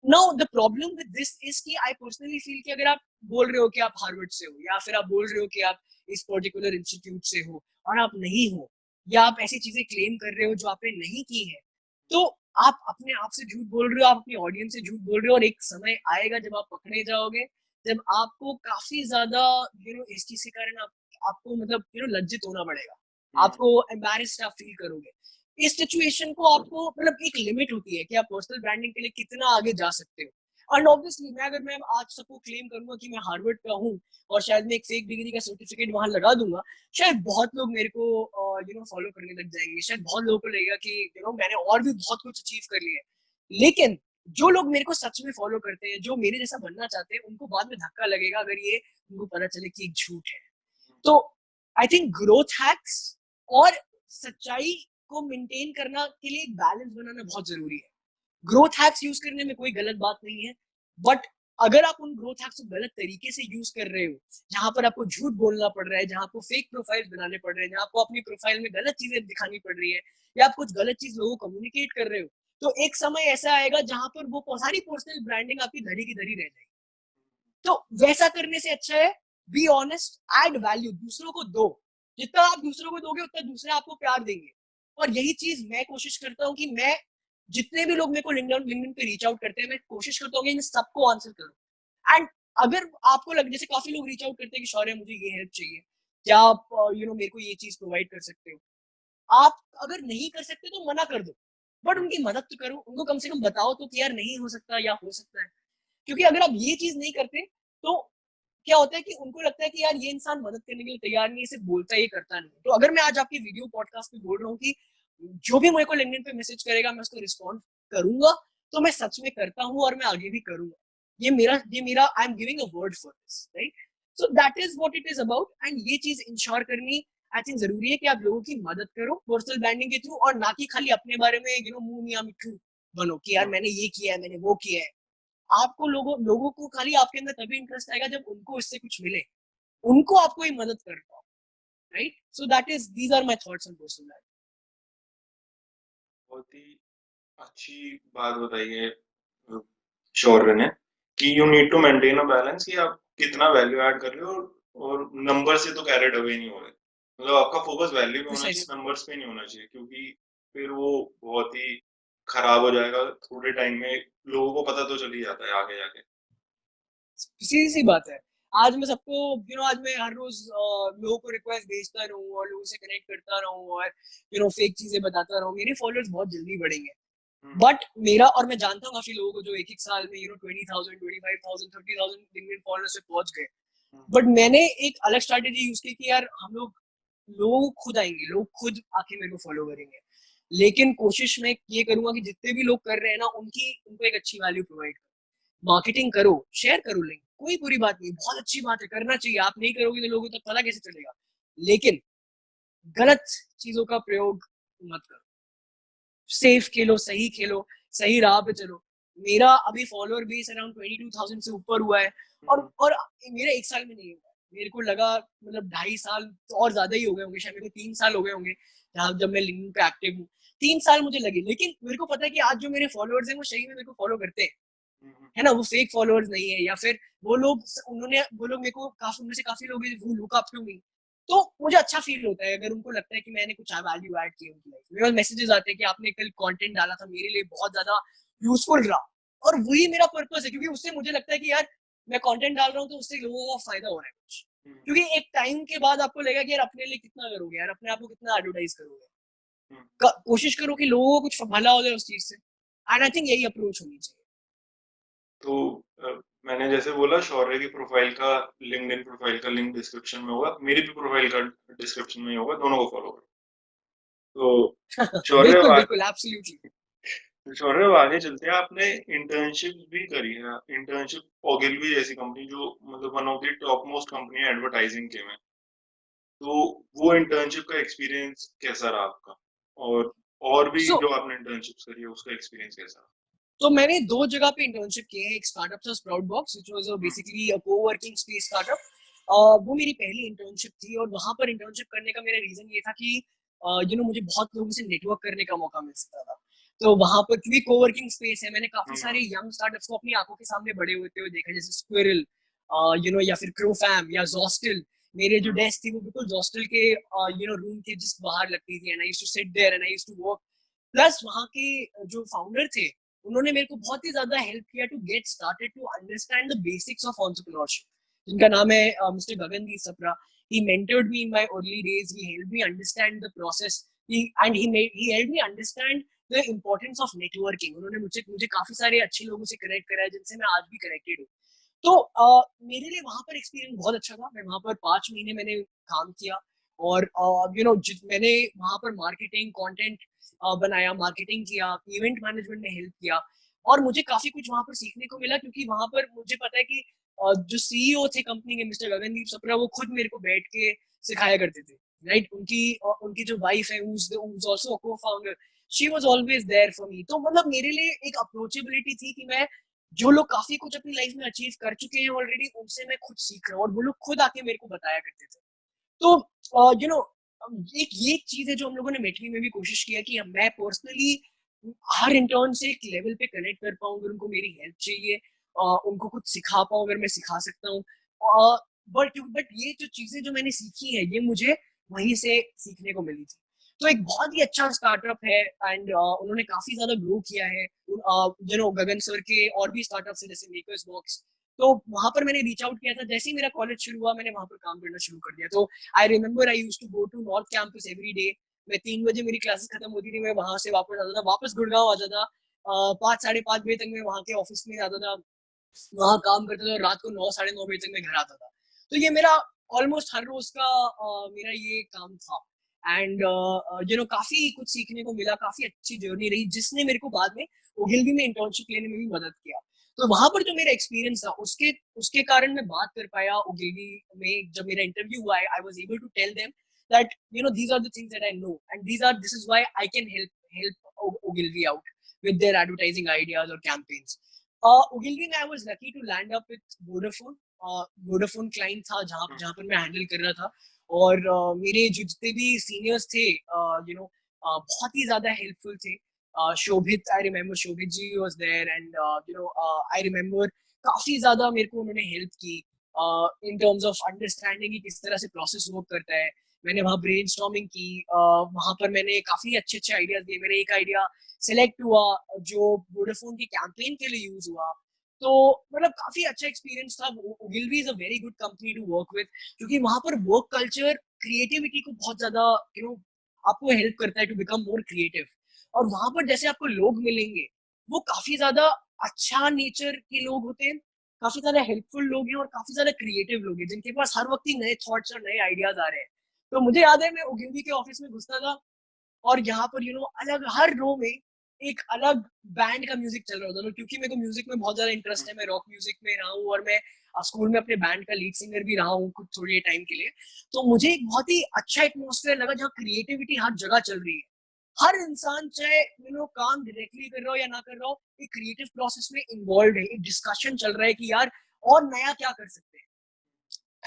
Now the problem with this is कि आई पर्सनली फील कि अगर आप बोल रहे हो कि आप हार्वर्ड से हो, या फिर आप बोल रहे हो कि आप इस पर्टिकुलर इंस्टीट्यूट से हो, और आप नहीं हो, या आप ऐसी चीजें क्लेम कर रहे हो जो आपने नहीं की है, तो आप अपने आप से झूठ बोल रहे हो, आप अपनी ऑडियंस से झूठ बोल रहे हो, और एक समय आएगा जब आप पकड़े जाओगे, जब आपको काफी ज्यादा इस चीज के कारण आपको मतलब लज्जित होना पड़ेगा, आपको एम्बैरेस्ड आप फील करोगे। इस सिचुएशन को आपको मतलब एक लिमिट होती है कि आप पर्सनल ब्रांडिंग के लिए कितना आगे जा सकते हो। एंड ऑब्वियसली अगर मैं आज सबको क्लेम करूंगा कि मैं हार्वर्ड का हूँ, और शायद मैं एक फेक डिग्री का सर्टिफिकेट वहां लगा दूंगा, शायद बहुत लोग मेरे को फॉलो करने लग जाएंगे, शायद बहुत लोगों को लगेगा कि मैंने और भी बहुत कुछ अचीव कर लिया है। लेकिन जो लोग मेरे को सच में फॉलो करते हैं, जो मेरे जैसा बनना चाहते हैं, उनको बाद में धक्का लगेगा अगर ये उनको पता चले कि एक झूठ है। तो आई थिंक ग्रोथ हैक्स और सच्चाई को मेंटेन करना के लिए एक बैलेंस बनाना बहुत जरूरी है। ग्रोथ हैक्स यूज करने में कोई गलत बात नहीं है, बट अगर आप उन ग्रोथ हैक्स को गलत तरीके से यूज कर रहे हो, जहां पर आपको झूठ बोलना पड़ रहा है, जहां आपको फेक प्रोफाइल बनाने पड़ रहे हैं, जहां आपको अपनी प्रोफाइल में गलत चीजें दिखानी पड़ रही है, या आप कुछ गलत चीज लोगों को कम्युनिकेट कर रहे हो, तो एक समय ऐसा आएगा जहां पर वो सारी पर्सनल ब्रांडिंग आपकी धरी की धरी रह जाएगी। तो वैसा करने से अच्छा है बी ऑनेस्ट, एड वैल्यू, दूसरों को दो। जितना आप दूसरों को दोगे उतना दूसरे आपको प्यार देंगे। और यही चीज मैं कोशिश करता हूँ कि मैं जितने भी लोग मेरे को लिंक्डइन पे रीच आउट करते हैं, मैं कोशिश करता हूँ कि इन सबको आंसर करूँ। एंड अगर आपको लग, जैसे काफी लोग रीच आउट करते हैं कि शौर्य मुझे ये हेल्प चाहिए, क्या आप मेरे को ये चीज प्रोवाइड कर सकते हो। आप अगर नहीं कर सकते तो मना कर दो, बट उनकी मदद तो करो, उनको कम से कम बताओ तो कि यार नहीं हो सकता या हो सकता है। क्योंकि अगर आप ये चीज नहीं करते तो क्या होता है कि उनको लगता है कि यार ये इंसान मदद करने के लिए तैयार नहीं है, सिर्फ बोलता है, ये करता नहीं। तो अगर मैं आज आपकी वीडियो पॉडकास्ट में बोल रहा हूँ कि जो भी मेरे को लिंक्डइन पे मैसेज करेगा मैं उसको रिस्पॉन्ड करूंगा, तो मैं सच में करता हूँ और मैं आगे भी करूंगा। ये मेरा I am giving a word for this, right? So that is what it is about. And ये चीज इंश्योर करनी आई थिंक जरूरी है कि आप लोगों की मदद करो पर्सनल ब्रांडिंग के थ्रू, और ना कि खाली अपने बारे में मुंह मियां मिठू बनो कि यार मैंने ये किया है, मैंने वो किया है। आपको लोगों लोगों को खाली आपके अंदर तभी इंटरेस्ट आएगा जब उनको इससे कुछ मिले, उनको आप कोई मदद कर पाओ, right? So that is these are my thoughts on personal life. बहुत ही अच्छी बात बताई है शौर्य ने कि you need to maintain a balance, कि आप कितना वैल्यू ऐड कर रहे हो और नंबर से तो कैरिड अवे नहीं हो रहे। मतलब आपका फोकस वैल्यू पे होना चाहिए, प्रिसाइसली। नंबर्स पे नहीं होना चाहिए, क्योंकि फिर वो बहुत ही खराब हो जाएगा थोड़े टाइम में। लोगों को पता तो चल ही जाता है आगे जाके। सीधी सी बात है। आज मैं सबको आज मैं हर रोज लोगों को रिक्वेस्ट भेजता रहूं और लोगों से कनेक्ट करता रहूं और फेक चीजें बताता रहूं, मेरे फॉलोअर्स बहुत जल्दी बढ़ेंगे। हम्म, बट मेरा, और मैं जानता हूँ काफी लोगों को जो एक एक साल में 20,000, 25,000, 30,000 लिंक्डइन फॉलोअर्स से पहुंच गए। हम्म, बट मैंने एक अलग स्ट्रैटेजी यूज की कि यार हम लोग खुद आएंगे, लोग खुद आके मेरे को फॉलो करेंगे। लेकिन कोशिश मैं ये करूंगा कि जितने भी लोग कर रहे हैं ना, उनको एक अच्छी वैल्यू प्रोवाइड करो, मार्केटिंग करो, शेयर करो लिंक, कोई बुरी बात नहीं, बहुत अच्छी बात है, करना चाहिए। आप नहीं करोगे तो लोगों तक पता कैसे चलेगा? लेकिन गलत चीजों का प्रयोग मत करो, सेफ खेलो, सही खेलो, सही राह पे चलो। मेरा अभी फॉलोअर बेस अराउंड 22,000 से ऊपर हुआ है। हम्म, और मेरा एक साल में नहीं हुआ, मेरे को लगा मतलब 2.5 साल तो और ज्यादा ही हो गए होंगे, शायद मेरे को 3 साल हो गए होंगे जब मैं लिंक्डइन पे एक्टिव हूँ। 3 साल मुझे लगे, लेकिन मेरे को पता है कि आज जो मेरे फॉलोअर्स हैं वो सही में मेरे को फॉलो करते हैं, हम्म, है ना? वो फेक फॉलोअर्स नहीं है, या फिर वो लोग मेरे को काफी, उनमें से काफी लोग लुक अप टू मी। तो मुझे अच्छा फील होता है अगर उनको लगता है कि मैंने कुछ वैल्यू ऐड की उनकी लाइफ में। मेरे पास मैसेजेस आते हैं कि आपने कल कंटेंट डाला था, मेरे लिए बहुत ज्यादा यूजफुल रहा। और वही मेरा पर्पस है, क्योंकि उससे मुझे लगता है कि यार मैं कंटेंट डाल रहा हूँ तो उससे लोगों का फायदा हो रहा है कुछ। हम्म, क्योंकि एक टाइम के बाद आपको लगेगा कि यार अपने लिए कितना करोगे, यार अपने आप को कितना एडवर्टाइज करोगे। हम्म। कोशिश करो कि लोगों को कुछ भला हो जाए उस चीज से। एंड आई थिंक यही अप्रोच होनी चाहिए। तो मैंने जैसे बोला शौर्य की प्रोफाइल का, लिंक्डइन प्रोफाइल का लिंक डिस्क्रिप्शन में होगा, मेरी भी प्रोफाइल का डिस्क्रिप्शन में ही होगा, दोनों को फॉलो करो। तो शौर्य बिल्कुल अब बिल्कुल, एब्सोल्युटली। शौर्य अब आगे चलते हैं। आपने इंटर्नशिप भी करी है, इंटर्नशिप ओगिलवी जैसी कंपनी, जो मतलब one of the top most company है एडवर्टाइजिंग के में। तो वो इंटर्नशिप का एक्सपीरियंस कैसा रहा आपका? और भी सो जो आपने इंटर्नशिप्स करी है उसका एक्सपीरियंस कैसा रहा? तो मैंने दो जगह पे इंटर्नशिप किए हैं। एक स्टार्टअप था sprout box, which was hmm, basically a coworking space startup. वो मेरी पहली इंटर्नशिप थी, और वहां पर इंटर्नशिप करने का मेरा रीजन ये था कि मुझे बहुत लोगों से नेटवर्क करने का मौका मिल सकता था। तो वहां पर क्योंकि कोवर्किंग स्पेस है, मैंने काफी हम्म, सारे यंग स्टार्टअप्स को अपनी आंखों के सामने बड़े होते हुए देखा, जैसे स्क्विरल, या फिर क्रोफैम या जोस्टिल। मेरे जो हम्म, डेस्क थी वो बिल्कुल जोस्टिल के रूम के जस्ट बाहर लगती थी, and I used to sit there and I used to work. Plus वहाँ के जो फाउंडर थे, उन्होंने मेरे को बहुत ही ज्यादा हेल्प किया to get started, to understand the basics of entrepreneurship. जिनका नाम है mister Gagandeep Sapra. He mentored me in my early days. He helped me understand the process. He helped me understand the importance of networking. उन्होंने मुझे मुझे काफी सारे अच्छे लोगों से कनेक्ट कराया जिनसे मैं आज भी कनेक्टेड हूँ। तो मेरे लिए वहां पर एक्सपीरियंस बहुत अच्छा था। मैं वहां पर 5 महीने मैंने काम किया, और मैंने वहां पर मार्केटिंग, कंटेंट बनाया, मार्केटिंग किया, इवेंट मैनेजमेंट में हेल्प किया। और मुझे काफी कुछ वहां पर सीखने को मिला, क्योंकि वहां पर मुझे पता है कि जो सीईओ थे कंपनी के, मिस्टर गगनदीप सप्रा, वो खुद मेरे को बैठ के सिखाया करते थे राइट। उनकी जो वाइफ है who's also a co-founder, she was always there for me। तो मतलब मेरे लिए एक अप्रोचेबिलिटी थी कि मैं जो लोग काफी कुछ अपनी लाइफ में अचीव कर चुके हैं ऑलरेडी, उनसे मैं खुद सीख रहा हूँ, और वो लोग खुद आके मेरे को बताया करते थे। तो यू नो एक ये चीज है जो हम लोगों ने मेटली में भी कोशिश किया कि मैं पर्सनली हर इंटर्न से एक लेवल पे कनेक्ट कर पाऊँ, अगर उनको मेरी हेल्प चाहिए, उनको कुछ सिखा पाऊँ अगर मैं सिखा सकता हूँ। बट ये जो चीजें जो मैंने सीखी है, ये मुझे वहीं से सीखने को मिली थी। तो एक बहुत ही अच्छा स्टार्टअप है, एंड उन्होंने काफी ज्यादा ग्रो किया है। गगन सर के और भी स्टार्टअप्स है, जैसे मेकर्स बॉक्स। तो वहां पर मैंने रीच आउट किया था, जैसे ही मेरा कॉलेज शुरू हुआ मैंने वहां पर काम करना शुरू कर दिया। तो I remember I used to go to north campus every day. मैं 3 बजे मेरी क्लासेस खत्म होती थी, मैं वहां से वापस आता था, वापस गुड़गांव आता था। 5 साढ़े 5 बजे तक मैं वहां के ऑफिस में आता था, वहां काम करता था, और रात को 9 साढ़े 9 बजे तक मैं घर आता था। तो ये मेरा ऑलमोस्ट हर रोज का मेरा ये काम था। एंड काफी कुछ सीखने को मिला, काफी अच्छी जर्नी रही, जिसने मेरे को बाद में ओगिलवी में इंटर्नशिप लेने में भी मदद किया। तो वहां पर जो मेरा एक्सपीरियंस था, उसके उसके कारण मैं बात कर पाया ओगिलवी में। जब मेरा इंटरव्यू हुआ, I was able to tell them that these are the things that I know, and this is why I can help Ogilvy out with their advertising ideas or campaigns. Ogilvy में I was lucky to land up with Vodafone। Vodafone client था जहाँ जहाँ पर मैं हैंडल कर रहा था। और मेरे जो जितने भी सीनियर्स थे, बहुत ही ज्यादा हेल्पफुल थे। Shobhit, I remember Shobhit ji was there, and I remember काफी ज्यादा मेरे को उन्होंने हेल्प की इन टर्म्स ऑफ अंडरस्टैंडिंग कि किस तरह से प्रोसेस वर्क करता है। मैंने वहाँ ब्रेनस्टॉर्मिंग की, वहां पर मैंने काफी अच्छे अच्छे आइडियाज दिए। मेरा एक आइडिया सिलेक्ट हुआ जो वोडाफोन की कैंपेन के लिए यूज हुआ। तो मतलब काफी अच्छा एक्सपीरियंस था। Ogilvy is a very good company to work with, क्योंकि वहां पर वर्क कल्चर क्रिएटिविटी को बहुत ज्यादा यू नो आपको हेल्प करता है टू बिकम मोर क्रिएटिव। और वहां पर जैसे आपको लोग मिलेंगे, वो काफी ज्यादा अच्छा नेचर के लोग होते हैं, काफी ज्यादा हेल्पफुल लोग हैं, और काफी ज्यादा क्रिएटिव लोग हैं, जिनके पास हर वक्त ही नए थॉट्स और नए आइडियाज आ रहे हैं। तो मुझे याद है मैं ओगिलवी के ऑफिस में घुसता था, और यहाँ पर अलग हर रो में एक अलग बैंड का म्यूजिक चल रहा होता था, क्योंकि मेरे को म्यूजिक में बहुत ज्यादा इंटरेस्ट है। मैं रॉक म्यूजिक में रहा हूँ, और मैं स्कूल में अपने बैंड का लीड सिंगर भी रहा हूँ कुछ थोड़ी टाइम के लिए। तो मुझे एक बहुत ही अच्छा एटमोसफेयर लगा, जहाँ क्रिएटिविटी हर जगह चल रही है। हर इंसान चाहे काम डायरेक्टली कर रहा हो या ना कर रहा हो, एक क्रिएटिव प्रोसेस में इन्वॉल्व है, एक डिस्कशन चल रहा है कि यार और नया क्या कर सकते हैं।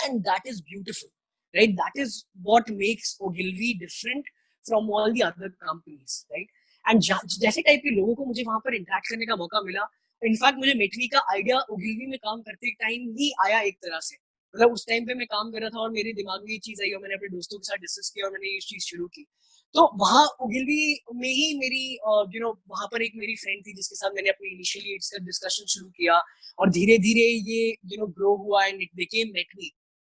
And that is beautiful, right? That is what makes Ogilvy different from all the other companies, right? And जैसे टाइप के लोगों को मुझे वहां पर इंटरेक्ट करने का मौका मिला। इनफैक्ट मुझे मेटली का आइडिया ओगिलवी में काम करते टाइम ही आया एक तरह से। मतलब उस टाइम पे मैं काम कर रहा था, और मेरे दिमाग में ये चीज आई, और मैंने अपने दोस्तों के साथ डिस्कस किया, और मैंने ये चीज शुरू की। तो वहां ओगिलवी में ही मेरी वहां पर एक मेरी फ्रेंड थी, जिसके साथ मैंने अपनी इनिशियली इसका डिस्कशन शुरू किया, और धीरे धीरे ये ग्रो हुआ, एंड इट बिकेम मेटली।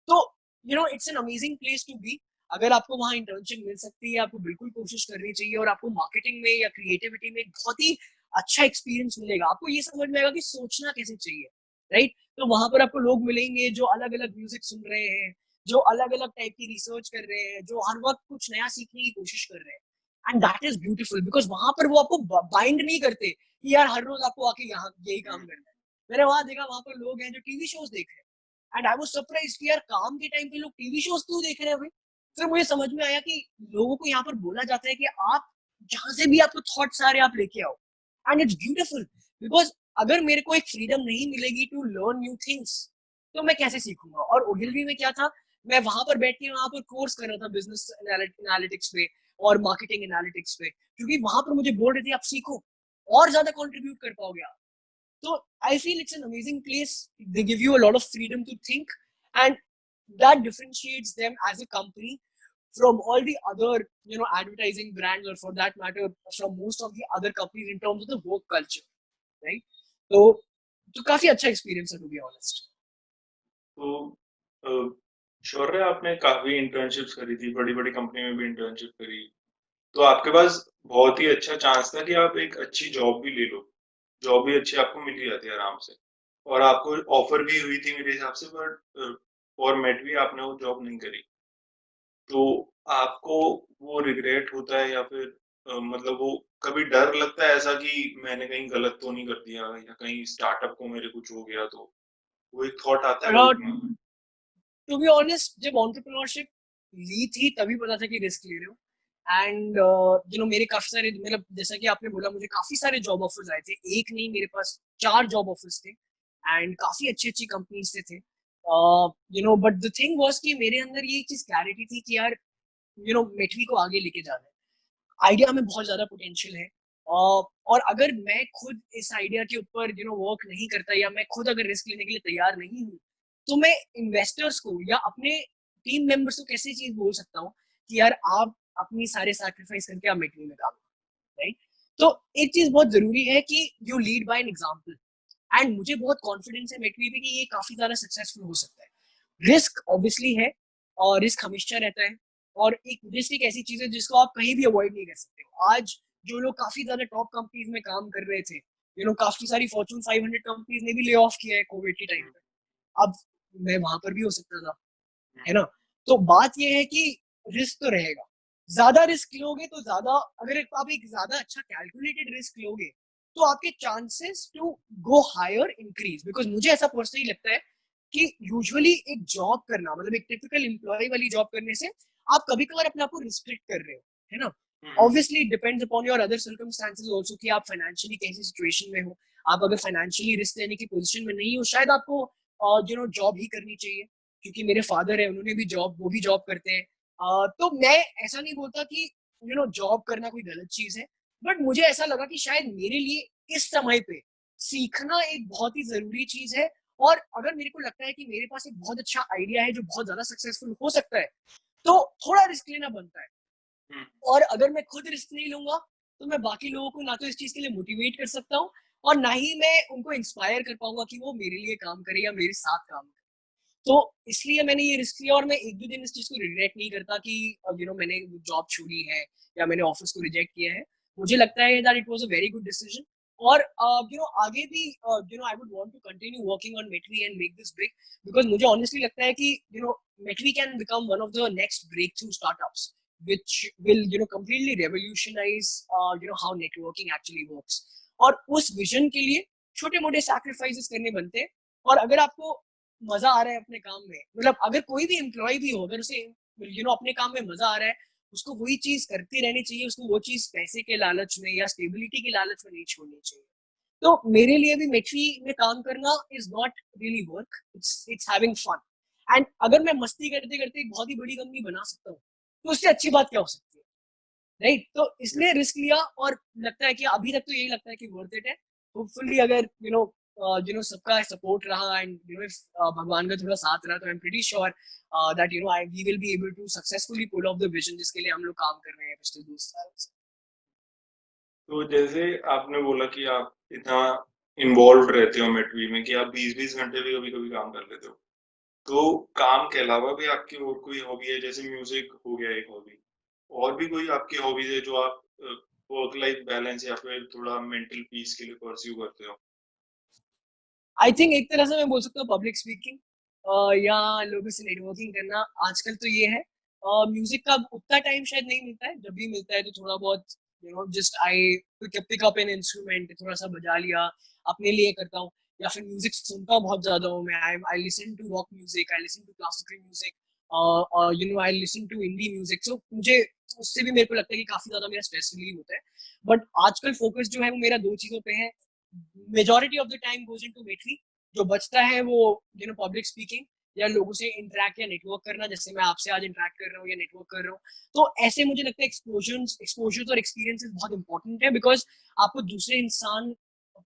तो it's an amazing place to be. अगर आपको वहां इंटर्नशिप मिल सकती है, आपको बिल्कुल कोशिश करनी चाहिए, और आपको मार्केटिंग में या क्रिएटिविटी में बहुत ही अच्छा एक्सपीरियंस मिलेगा। आपको ये समझ में आएगा कि सोचना कैसे चाहिए, राइट। तो वहां पर आपको लोग मिलेंगे जो अलग अलग म्यूजिक सुन रहे हैं, जो अलग अलग टाइप की रिसर्च कर रहे हैं, जो हर वक्त कुछ नया सीखने की कोशिश कर रहे हैं। And that is beautiful, because वहां पर वो आपको बाइंड नहीं करते कि यार हर रोज आपको आके यहाँ यही काम करना है। मैंने वहां देखा, वहां पर लोग हैं जो टीवी शोज देख रहे हैं, एंड आई वाज सरप्राइज कि यार काम के टाइम पे लोग टीवी शोज क्यों देख रहे हैं भाई। फिर मुझे समझ में आया कि लोगों को यहाँ पर बोला जाता है कि आप जहां से भी आपको थॉट्स आ रहे हैं आप लेके आओ। एंड इट्स ब्यूटीफुल, बिकॉज अगर मेरे को एक फ्रीडम नहीं मिलेगी टू लर्न न्यू थिंग्स, तो मैं कैसे सीखूंगा। और ओगिलवी में क्या था, मैं वहां पर बैठ के वहां पर कोर्स कर रहा था बिजनेस एनालिटिक्स पे और मार्केटिंग एनालिटिक्स पे, क्योंकि वहां पर मुझे बोल रहे थे आप सीखो और ज्यादा कंट्रीब्यूट कर पाओगे आप। So I feel it's an amazing place. They give you a lot of freedom to think, and that differentiates them as a company from all the other, advertising brands, or for that matter, from most of the other companies in terms of the work culture, right? So, तो काफी अच्छा experience है, to be honest. तो शौर्य, आपने काफी इंटर्नशिप्स करी थी, बड़ी-बड़ी कंपनी में भी इंटर्नशिप करी। तो आपके पास बहुत ही अच्छा चांस था कि आप एक अच्छी जॉब भी ले लो। जॉब भी अच्छी आपको मिल ही जाती है आराम से। और आपको ऑफर भी हुई थी मेरे हिसाब से, बट फॉर भी आपने वो जॉब नहीं करी। तो आपको वो रिग्रेट होता है, या फिर मतलब वो कभी डर लगता है ऐसा कि मैंने कहीं गलत तो नहीं कर दिया, या कहीं स्टार्टअप को मेरे कुछ हो गया, तो वो एक थॉट आता है कभी Uh, दिमाग में? to be honest, जब entrepreneurship ली थी तभी पता था कि रिस्क ले रहे हो। एंड मेरे काफी सारे, मतलब जैसा कि आपने बोला, मुझे काफी सारे जॉब ऑफर्स आए थे, एक नहीं मेरे पास 4 जॉब ऑफर्स थे, एंड काफी अच्छी अच्छी कंपनीज से थे। बट द थिंग वाज कि मेरे अंदर ये चीज क्लैरिटी थी कि यार मेटवी को आगे लेके जाना है, आइडिया में बहुत ज्यादा पोटेंशियल है। और अगर मैं खुद इस आइडिया के ऊपर वर्क नहीं करता, या मैं खुद अगर रिस्क लेने के लिए तैयार नहीं हूँ, तो मैं इन्वेस्टर्स को या अपने टीम मेंबर्स को कैसे चीज बोल सकता हूँ कि यार आप अपनी सारे सैक्रिफाइस करके आप मेटवी में काम, राइट? तो एक चीज बहुत जरूरी है कि you lead by an example. And मुझे बहुत कॉन्फिडेंस है मेटवी पे कि ये काफी ज्यादा सक्सेसफुल हो सकता है। रिस्क ऑब्वियसली है, और रिस्क हमेशा रहता है, और एक रिस्क एक ऐसी चीज है जिसको आप कहीं भी अवॉइड नहीं कर सकते हो। आज जो लोग काफी ज्यादा टॉप कंपनीज में काम कर रहे थे, काफी सारी फॉर्चून 500 कंपनीज ने भी ले ऑफ किया है कोविड के टाइम पे। अब मैं वहां पर भी हो सकता था, है ना? तो बात यह है कि रिस्क तो रहेगा। ज्यादा रिस्क लोगे तो ज्यादा, अगर आप एक ज्यादा अच्छा कैलकुलेटेड रिस्क लोगे, तो आपके chances to go higher increase. Because मुझे ऐसा पर्सनली लगता है कि यूजुअली एक जॉब करना, मतलब एक टिपिकल एम्प्लॉय वाली जॉब करने से आप कभी कभार अपने आप को रिस्ट्रिक्ट कर रहे हो, है ना? Obviously depends upon your other circumstances also, कि आप फाइनेंशियली कैसी सिचुएशन में हो। आप अगर फाइनेंशियली रिस्क लेने की पोजीशन में नहीं हो, शायद आपको जॉब ही करनी चाहिए। क्योंकि मेरे फादर है, उन्होंने भी जॉब, वो भी जॉब करते हैं। तो मैं ऐसा नहीं बोलता कि जॉब करना कोई गलत चीज है, बट मुझे ऐसा लगा कि शायद मेरे लिए इस समय पे सीखना एक बहुत ही जरूरी चीज है। और अगर मेरे को लगता है कि मेरे पास एक बहुत अच्छा आइडिया है जो बहुत ज्यादा सक्सेसफुल हो सकता है, तो थोड़ा रिस्क लेना बनता है। और अगर मैं खुद रिस्क नहीं लूंगा, तो मैं बाकी लोगों को ना तो इस चीज के लिए मोटिवेट कर सकता हूँ, और ना ही मैं उनको इंस्पायर कर पाऊंगा कि वो मेरे लिए काम करे या मेरे साथ काम करे। तो इसलिए मैंने ये रिस्क लिया, और मैं एक दो दिन इस चीज को रिग्रेट नहीं करता कि मैंने जॉब छोड़ी है या मैंने ऑफिस को रिजेक्ट किया है। मुझे लगता है that it was a very good decision. और आगे भी I would want to continue working on Metvy and make this big. Because मुझे ऑनेस्टली लगता है कि Metvy can become one of the next breakthrough startups which will completely revolutionize how networking actually works। और उस विजन के लिए छोटे मोटे सैक्रिफाइसेस करने बनते हैं। और अगर आपको मजा आ रहा है अपने काम में, मतलब अगर कोई भी एम्प्लॉय भी हो, अगर उसे अपने काम में मजा आ रहा है, उसको वही चीज करती रहनी चाहिए। उसको वो चीज पैसे के लालच में या स्टेबिलिटी के लालच में नहीं छोड़नी चाहिए। तो मेरे लिए भी मेटवी में काम करना is not really work, it's having fun. And अगर मैं मस्ती करते करते एक बहुत ही बड़ी कंपनी बना सकता हूँ, तो उससे अच्छी बात क्या हो सकती है, राइट? तो इसलिए रिस्क लिया, और लगता है कि अभी तक तो यही लगता है कि वर्थ इट है। होपफुली अगर सबका सपोर्ट रहा, एंड भगवान का थोड़ा साथ रहा, तो I am pretty sure that I we will be able to successfully pull off the vision जिसके लिए हम लोग काम कर रहे हैं पिछले 2 साल से। तो जैसे आपने बोला कि आप इतना इन्वॉल्व रहते हो मेटवी में कि आप 20-20 घंटे भी कभी-कभी काम कर लेते हो। तो काम के अलावा भी आपकी और कोई हॉबी है? जैसे म्यूजिक हो गया एक हॉबी, और भी कोई आपकी हॉबीज है जो आप वर्क लाइफ बैलेंस या फिर थोड़ा मेंटल पीस के लिए परस्यू करते हो? आई थिंक एक तरह से मैं बोल सकता हूँ पब्लिक स्पीकिंग, या लोगों से नेटवर्किंग करना। आजकल तो ये है, म्यूजिक का उतना टाइम शायद नहीं मिलता है, जब भी मिलता है तो थोड़ा बहुत just I pick up an instrument, थोड़ा सा बजा लिया, अपने लिए करता हूँ। या फिर म्यूजिक सुनता हूँ बहुत ज्यादा हूँ मैं, I listen to rock music, I listen to classical music, और I listen to indie music. So मुझे उससे भी मेरे को लगता है कि काफी ज्यादा मेरा स्ट्रेस रिलीव होता है। बट आजकल फोकस जो है वो मेरा दो चीजों पे है। Majority of the time goes into Metvy, जो बचता है वो पब्लिक स्पीकिंग या लोगों से इंटरेक्ट या नेटवर्क करना, जैसे मैं आपसे आज इंटरेक्ट कर रहा हूँ या नेटवर्क कर रहा हूँ। तो ऐसे मुझे लगता है एक्सपोजर और एक्सपीरियंसेस बहुत इंपॉर्टेंट है, बिकॉज आपको दूसरे इंसान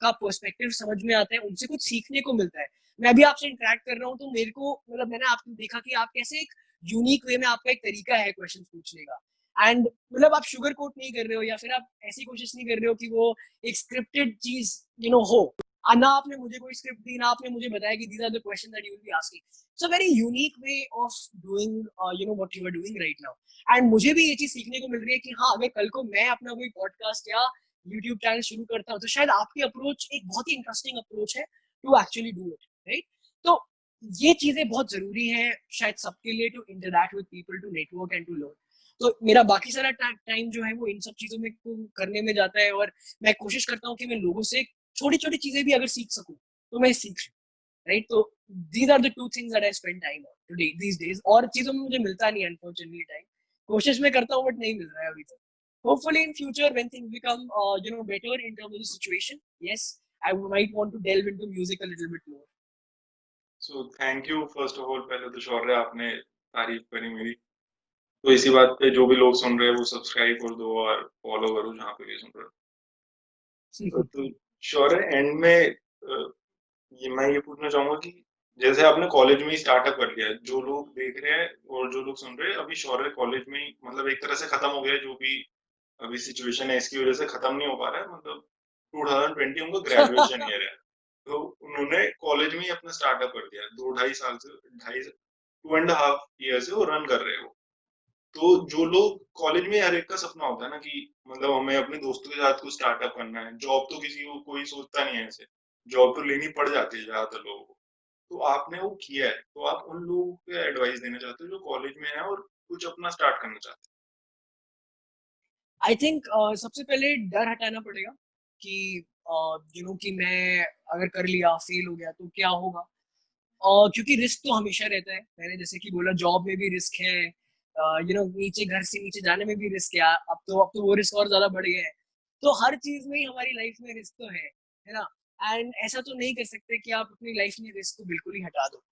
का पर्सपेक्टिव समझ में आता है, उनसे कुछ सीखने को मिलता है। मैं भी आपसे इंटरेक्ट कर रहा हूँ, तो मेरे को, मतलब मैंने आपको देखा कि आप कैसे एक यूनिक वे में, आपका एक तरीका है क्वेश्चन पूछने का। एंड मतलब आप शुगर कोट नहीं कर रहे हो, या फिर आप ऐसी कोशिश नहीं कर रहे हो कि वो एक स्क्रिप्टेड चीज हो। ना आपने मुझे कोई स्क्रिप्ट दी, ना आपने मुझे बताया कि these are the question that you will be asking. So very unique way of doing what you are doing right now. And मुझे भी ये चीज सीखने को मिल रही है कि हाँ, अगर कल को मैं अपना कोई पॉडकास्ट या यूट्यूब चैनल शुरू करता हूँ, तो शायद आपकी अप्रोच एक बहुत ही इंटरेस्टिंग अप्रोच है to actually do it, right? तो ये चीजें बहुत जरूरी है शायद सबके लिए, to interact with people, to network and to learn. तो मेरा बाकी सारा टाइम जो है वो इन सब चीजों में करने में जाता है। और मैं कोशिश करता हूँ कि मैं लोगों से छोटी छोटी चीजें भी अगर सीख सकूं, तो मैं सीख, राइट? तो these are the two things that I spend time on today these days, और चीजों में मुझे मिलता नहीं है अनफॉर्चुनेटली टाइम। कोशिश मैं करता हूँ बट नहीं मिल रहा है अभी तक। Hopefully in future when things become better in terms of the situation, yes, I might want to delve into music a little bit more. So thank you first of all, पहले तो शौर्य आपने तारीफ करी मेरी, तो इसी बात पे जो भी लोग सुन रहे हैं वो सब्सक्राइब कर दो और फॉलो करो जहाँ पे भी सुन रहे हो। तो शौर्य एंड में ये मैं ये पूछना चाहूंगा कि जैसे आपने कॉलेज में ही स्टार्टअप कर लिया है, जो लोग देख रहे हैं और जो लोग सुन रहे हैं, अभी शौर्य कॉलेज में ही मतलब एक तरह से खत्म हो गया है, जो भी अभी सिचुएशन है इसकी वजह से खत्म नहीं हो पा रहा है, मतलब 2020 उनका ग्रेजुएशन ईयर है, तो उन्होंने कॉलेज में ही अपना स्टार्टअप कर दिया, 2 ढाई साल से, ढाई 2.5 ईयर से वो रन कर रहे हो। तो जो लोग कॉलेज में, हर एक का सपना होता है ना कि मतलब हमें अपने दोस्तों के साथ कुछ स्टार्टअप करना है, जॉब तो किसी को कोई सोचता नहीं है ऐसे, जॉब तो लेनी पड़ जाती है ज्यादातर लोगों को, तो आपने वो किया है, तो आप उन लोगों को क्या एडवाइस देना चाहते हो जो कॉलेज में है और कुछ अपना स्टार्ट करना चाहते आई थिंक सबसे पहले डर हटाना पड़ेगा कि कि मैं अगर कर लिया फेल हो गया तो क्या होगा। क्योंकि रिस्क तो हमेशा रहता है, मैंने जैसे कि बोला जॉब में भी रिस्क है, नीचे घर से नीचे जाने में भी रिस्क है, अब तो वो रिस्क और ज्यादा बढ़ गया है। तो हर चीज में ही हमारी लाइफ में रिस्क तो है ना। एंड ऐसा तो नहीं कर सकते कि आप अपनी लाइफ में रिस्क को बिल्कुल ही हटा दो।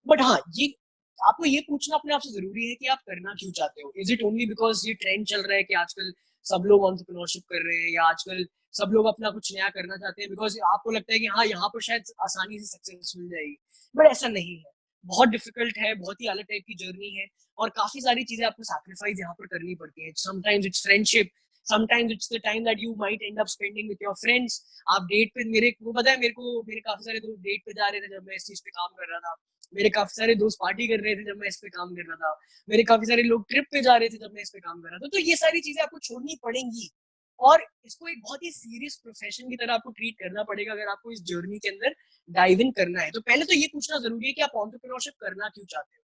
बट हाँ, ये आपको ये पूछना अपने आप से जरूरी है कि आप करना क्यों चाहते हो। इज इट ओनली बिकॉज ये ट्रेंड चल रहा है कि आजकल सब लोग एंटरप्रेन्योरशिप कर रहे हैं, या आजकल सब लोग अपना कुछ नया करना चाहते हैं बिकॉज आपको लगता है कि हाँ यहाँ पर शायद आसानी से सक्सेस मिल जाएगी। बट ऐसा नहीं है, बहुत डिफिकल्ट है, बहुत ही अलग टाइप की जर्नी है, और काफी सारी चीजें आपको सैक्रिफाइस यहाँ पर करनी पड़ती है। Sometimes it's friendship, sometimes it's the time that you might and up spending with your friends. आप डेट पे, मेरे को पता है, मेरे काफी सारे दोस्त डेट पे जा रहे थे जब मैं इस चीज पे काम कर रहा था। मेरे काफी सारे दोस्त पार्टी कर रहे थे जब मैं इस पे काम कर रहा था। मेरे काफी सारे लोग ट्रिप पे जा रहे थे जब मैं इस पे काम कर रहा था। तो ये सारी चीजें आपको छोड़नी पड़ेंगी, और इसको एक बहुत ही सीरियस प्रोफेशन की तरह आपको ट्रीट करना पड़ेगा अगर आपको इस जर्नी के अंदर डाइव इन करना है। तो पहले तो ये पूछना जरूरी है कि आप एंटरप्रेन्योरशिप करना क्यों चाहते हो।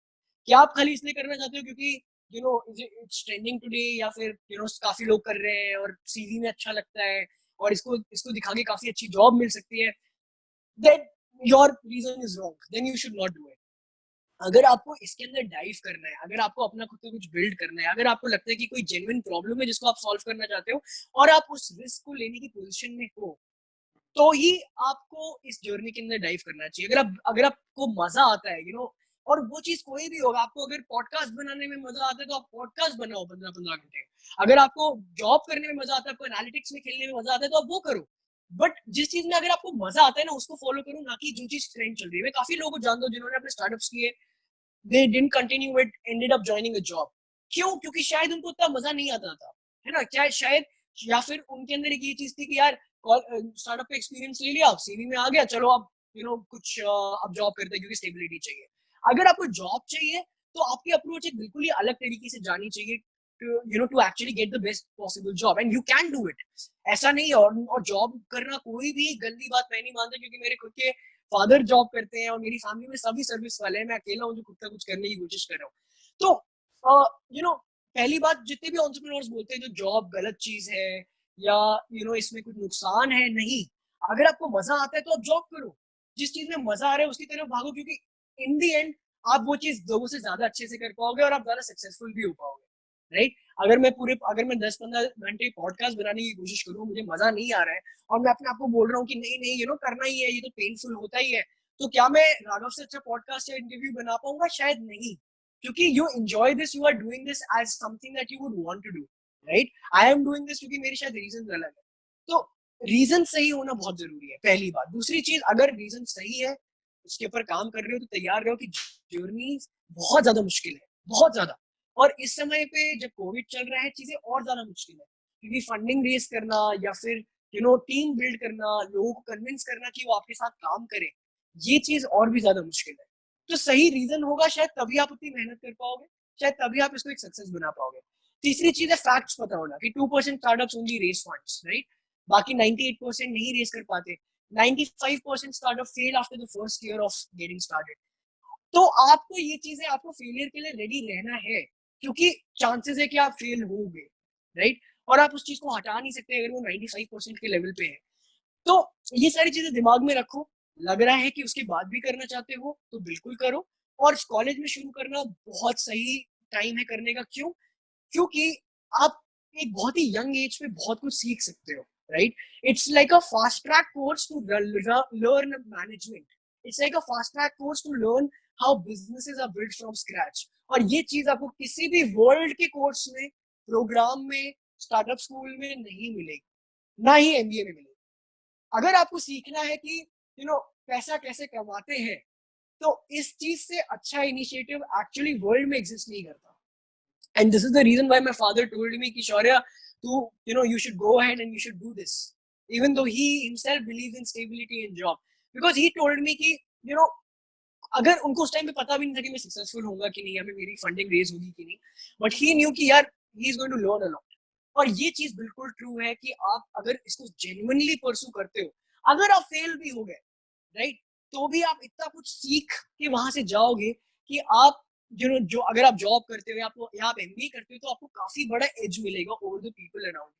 क्या आप खाली इसलिए करना चाहते हो क्योंकि इट्स ट्रेंडिंग टुडे, या फिर काफी लोग कर रहे हैं और सीवी में अच्छा लगता है और इसको इसको दिखा के काफी अच्छी जॉब मिल सकती है, then your reason is wrong, then you should not do it. अगर आपको इसके अंदर डाइव करना है, अगर आपको अपना खुद का कुछ बिल्ड करना है, अगर आपको लगता है कि कोई जेन्युइन प्रॉब्लम है जिसको आप सॉल्व करना चाहते हो, और आप उस रिस्क को लेने की पोजीशन में हो, तो ही आपको इस जर्नी के अंदर डाइव करना चाहिए। अगर आपको मजा आता है और वो चीज कोई भी होगा, आपको अगर पॉडकास्ट बनाने में मजा आता है तो आप पॉडकास्ट बनाओ 15-15 घंटे। अगर आपको जॉब करने में मजा आता है, आपको एनालिटिक्स में खेलने में मजा आता है, तो आप वो करो। बट जिस चीज में अगर आपको मजा आता है ना, उसको फॉलो करो, ना कि जो चीज ट्रेंड चल रही है। मैं काफी लोगों को जानता हूँ जिन्होंने अपने स्टार्टअप्स किए, they didn't continue it, ended up joining a job। क्यों? क्योंकि शायद उनको उतना मजा नहीं आता था, है ना, क्या शायद, या फिर उनके अंदर एक ये चीज थी कि यार स्टार्टअप का एक्सपीरियंस ले लिया, सीवी में आ गया, चलो अब कुछ अब जॉब करते हैं क्योंकि स्टेबिलिटी चाहिए। अगर आपको जॉब चाहिए तो आपकी अप्रोच एक बिल्कुल ही अलग तरीके से जानी चाहिए to actually get the best possible job, and you can do it. ऐसा नहीं है, और जॉब करना कोई भी गंदी बात मैं नहीं मानता, क्योंकि मेरे खुद के फादर जॉब करते हैं और मेरी फैमिली में सभी सर्विस वाले हैं। मैं अकेला हूँ जो खुद का कुछ करने की कोशिश कर रहा हूँ। तो पहली बात, जितने भी एंटरप्रेन्योर्स बोलते हैं जो जॉब गलत चीज है, या इसमें कुछ नुकसान है, नहीं। अगर आपको मजा आता है तो आप जॉब करो, जिस चीज में मजा आ रहा है उसकी तरफ भागो, क्योंकि इन दी एंड आप वो चीज लोगों से ज्यादा अच्छे से कर पाओगे और आप ज्यादा सक्सेसफुल भी हो पाओगे, राइट। अगर मैं 10-15 घंटे पॉडकास्ट बनाने की कोशिश करूँ, मुझे मजा नहीं आ रहा है, और मैं अपने आप को बोल रहा हूँ कि नहीं नहीं करना ही है, ये तो पेनफुल होता ही है, तो क्या मैं राघव से अच्छा पॉडकास्ट या इंटरव्यू बना पाऊंगा? शायद नहीं। क्योंकि you enjoy this, you are doing this as something that you would want to do, right. I am doing this क्योंकि मेरे शायद रीजन अलग है। तो रीजन सही होना बहुत जरूरी है, पहली बात। दूसरी चीज, अगर रीजन सही है, उसके ऊपर काम कर रहे हो, तो तैयार रहो कि जर्नी बहुत ज्यादा मुश्किल है, बहुत ज्यादा। और इस समय पे जब कोविड चल रहा है, चीजें और ज्यादा मुश्किल है, क्योंकि फंडिंग रेस करना, या फिर टीम बिल्ड करना, लोगों को कन्विंस करना कि वो आपके साथ काम करें, ये चीज और भी ज्यादा मुश्किल है। तो सही रीजन होगा, शायद तभी आप उतनी मेहनत कर पाओगे, शायद तभी आप इसको एक सक्सेस बना पाओगे। तीसरी चीज है फैक्ट्स पता होना, कि 2% startups only raise funds, right. बाकी 98% नहीं रेस कर पाते। 95% startup fail after the first year of getting started. तो आपको ये चीजें, आपको फेलियर के लिए रेडी रहना है, क्योंकि चांसेस है कि आप फेल होगे, राइट। और आप उस चीज को हटा नहीं सकते अगर वो 95% के लेवल पे है। तो ये सारी चीजें दिमाग में रखो। लग रहा है कि उसके बाद भी करना चाहते हो तो बिल्कुल करो, और कॉलेज में शुरू करना बहुत सही टाइम है करने का। क्यों? क्योंकि आप एक बहुत ही यंग एज पे बहुत कुछ सीख सकते हो, right? It's like a fast track course to learn management. It's like a fast track course to learn how businesses are built from scratch. और ये चीज आपको किसी भी वर्ल्ड के कोर्स में, प्रोग्राम में, स्टार्टअप स्कूल में नहीं मिलेगी, ना ही एमबीए में मिलेगी। अगर आपको सीखना है कि पैसा कैसे कमाते हैं, तो इस चीज से अच्छा इनिशिएटिव एक्चुअली वर्ल्ड में एग्जिस्ट नहीं करता। And this is the reason why my father told me ki Shaurya, you should go ahead and you should do this, even though he himself believes in stability in job. Because he told me कि you know अगर उनको उस टाइम पे पता भी नहीं था कि मैं सक्सेसफुल होऊंगा कि नहीं, या मेरी फंडिंग रेज होगी कि नहीं, बट ही न्यू कि यार he is going to learn a lot. और ये चीज बिल्कुल ट्रू है कि आप अगर इसको जेन्युइनली परसू करते हो, अगर आप फेल भी हो गए, राइट, तो भी आप इतना कुछ सीख के वहां से जाओगे कि आप जो अगर आप जॉब करते हो या आप एमबीए करते हो, तो आपको काफी बड़ा एज मिलेगा over the people around,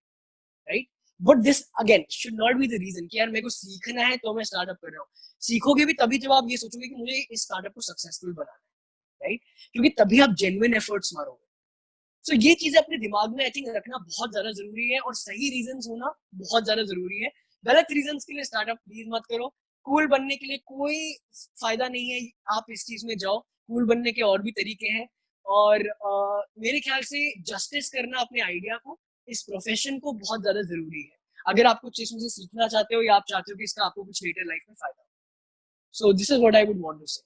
right? But this again should not be the reason कि यार मेरे को सीखना है तो मैं स्टार्टअप कर रहा हूँ। सीखोगे भी तभी जब आप ये सोचोगे कि मुझे इस स्टार्टअप को सक्सेसफुल बनाना है, राइट? क्योंकि तभी आप जेन्युइन एफर्ट्स मारोगे। सो ये चीजें अपने दिमाग में आई थिंक रखना बहुत ज्यादा जरूरी है, और सही रीजन होना बहुत ज्यादा जरूरी है। गलत रीजन के लिए स्टार्टअप प्लीज मत करो। कूल बनने के लिए कोई फायदा नहीं है आप इस चीज में जाओ। कूल बनने के और भी तरीके हैं। और मेरे ख्याल से जस्टिस करना अपने आइडिया को, इस प्रोफेशन को, बहुत ज्यादा जरूरी है। अगर आप कुछ इसमें से सीखना चाहते हो या आप चाहते हो कि इसका आपको कुछ लेटर लाइफ में फायदा हो। So this is what I would want to say.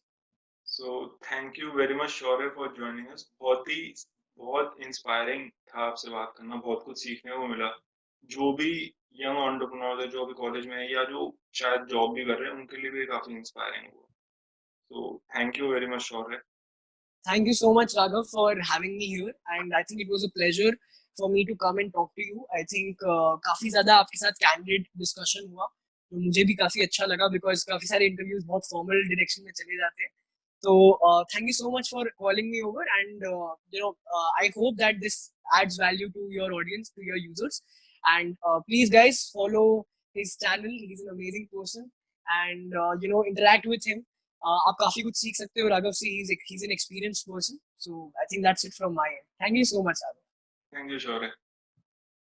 So thank you very much Shaurya for joining us. बहुत इंस्पायरिंग था आपसे बात करना, बहुत कुछ सीखने को मिला। जो भी यंग एंटरप्रेन्योर्स है, जो अभी कॉलेज में है या जो शायद जॉब भी कर रहे हैं, उनके लिए भी काफी इंस्पायरिंग हुआ। So thank you very much Shaurya. Thank you so much, Raghav, for having me here. And I think it was a pleasure for me to come and talk to you. I think काफी ज्यादा आपके साथ candid discussion हुआ, तो मुझे भी काफी अच्छा लगा, because काफी सारे interviews बहुत formal direction में चले जाते हैं। So thank you so much for calling me over, and I hope that this adds value to your audience, to your users. And please, guys, follow his channel. He's an amazing person, and interact with him. आप काफी कुछ सीख सकते हो राघव से। he's an experienced person, so I think that's it from my end. Thank you so much, Raghav. Thank you Shaurya.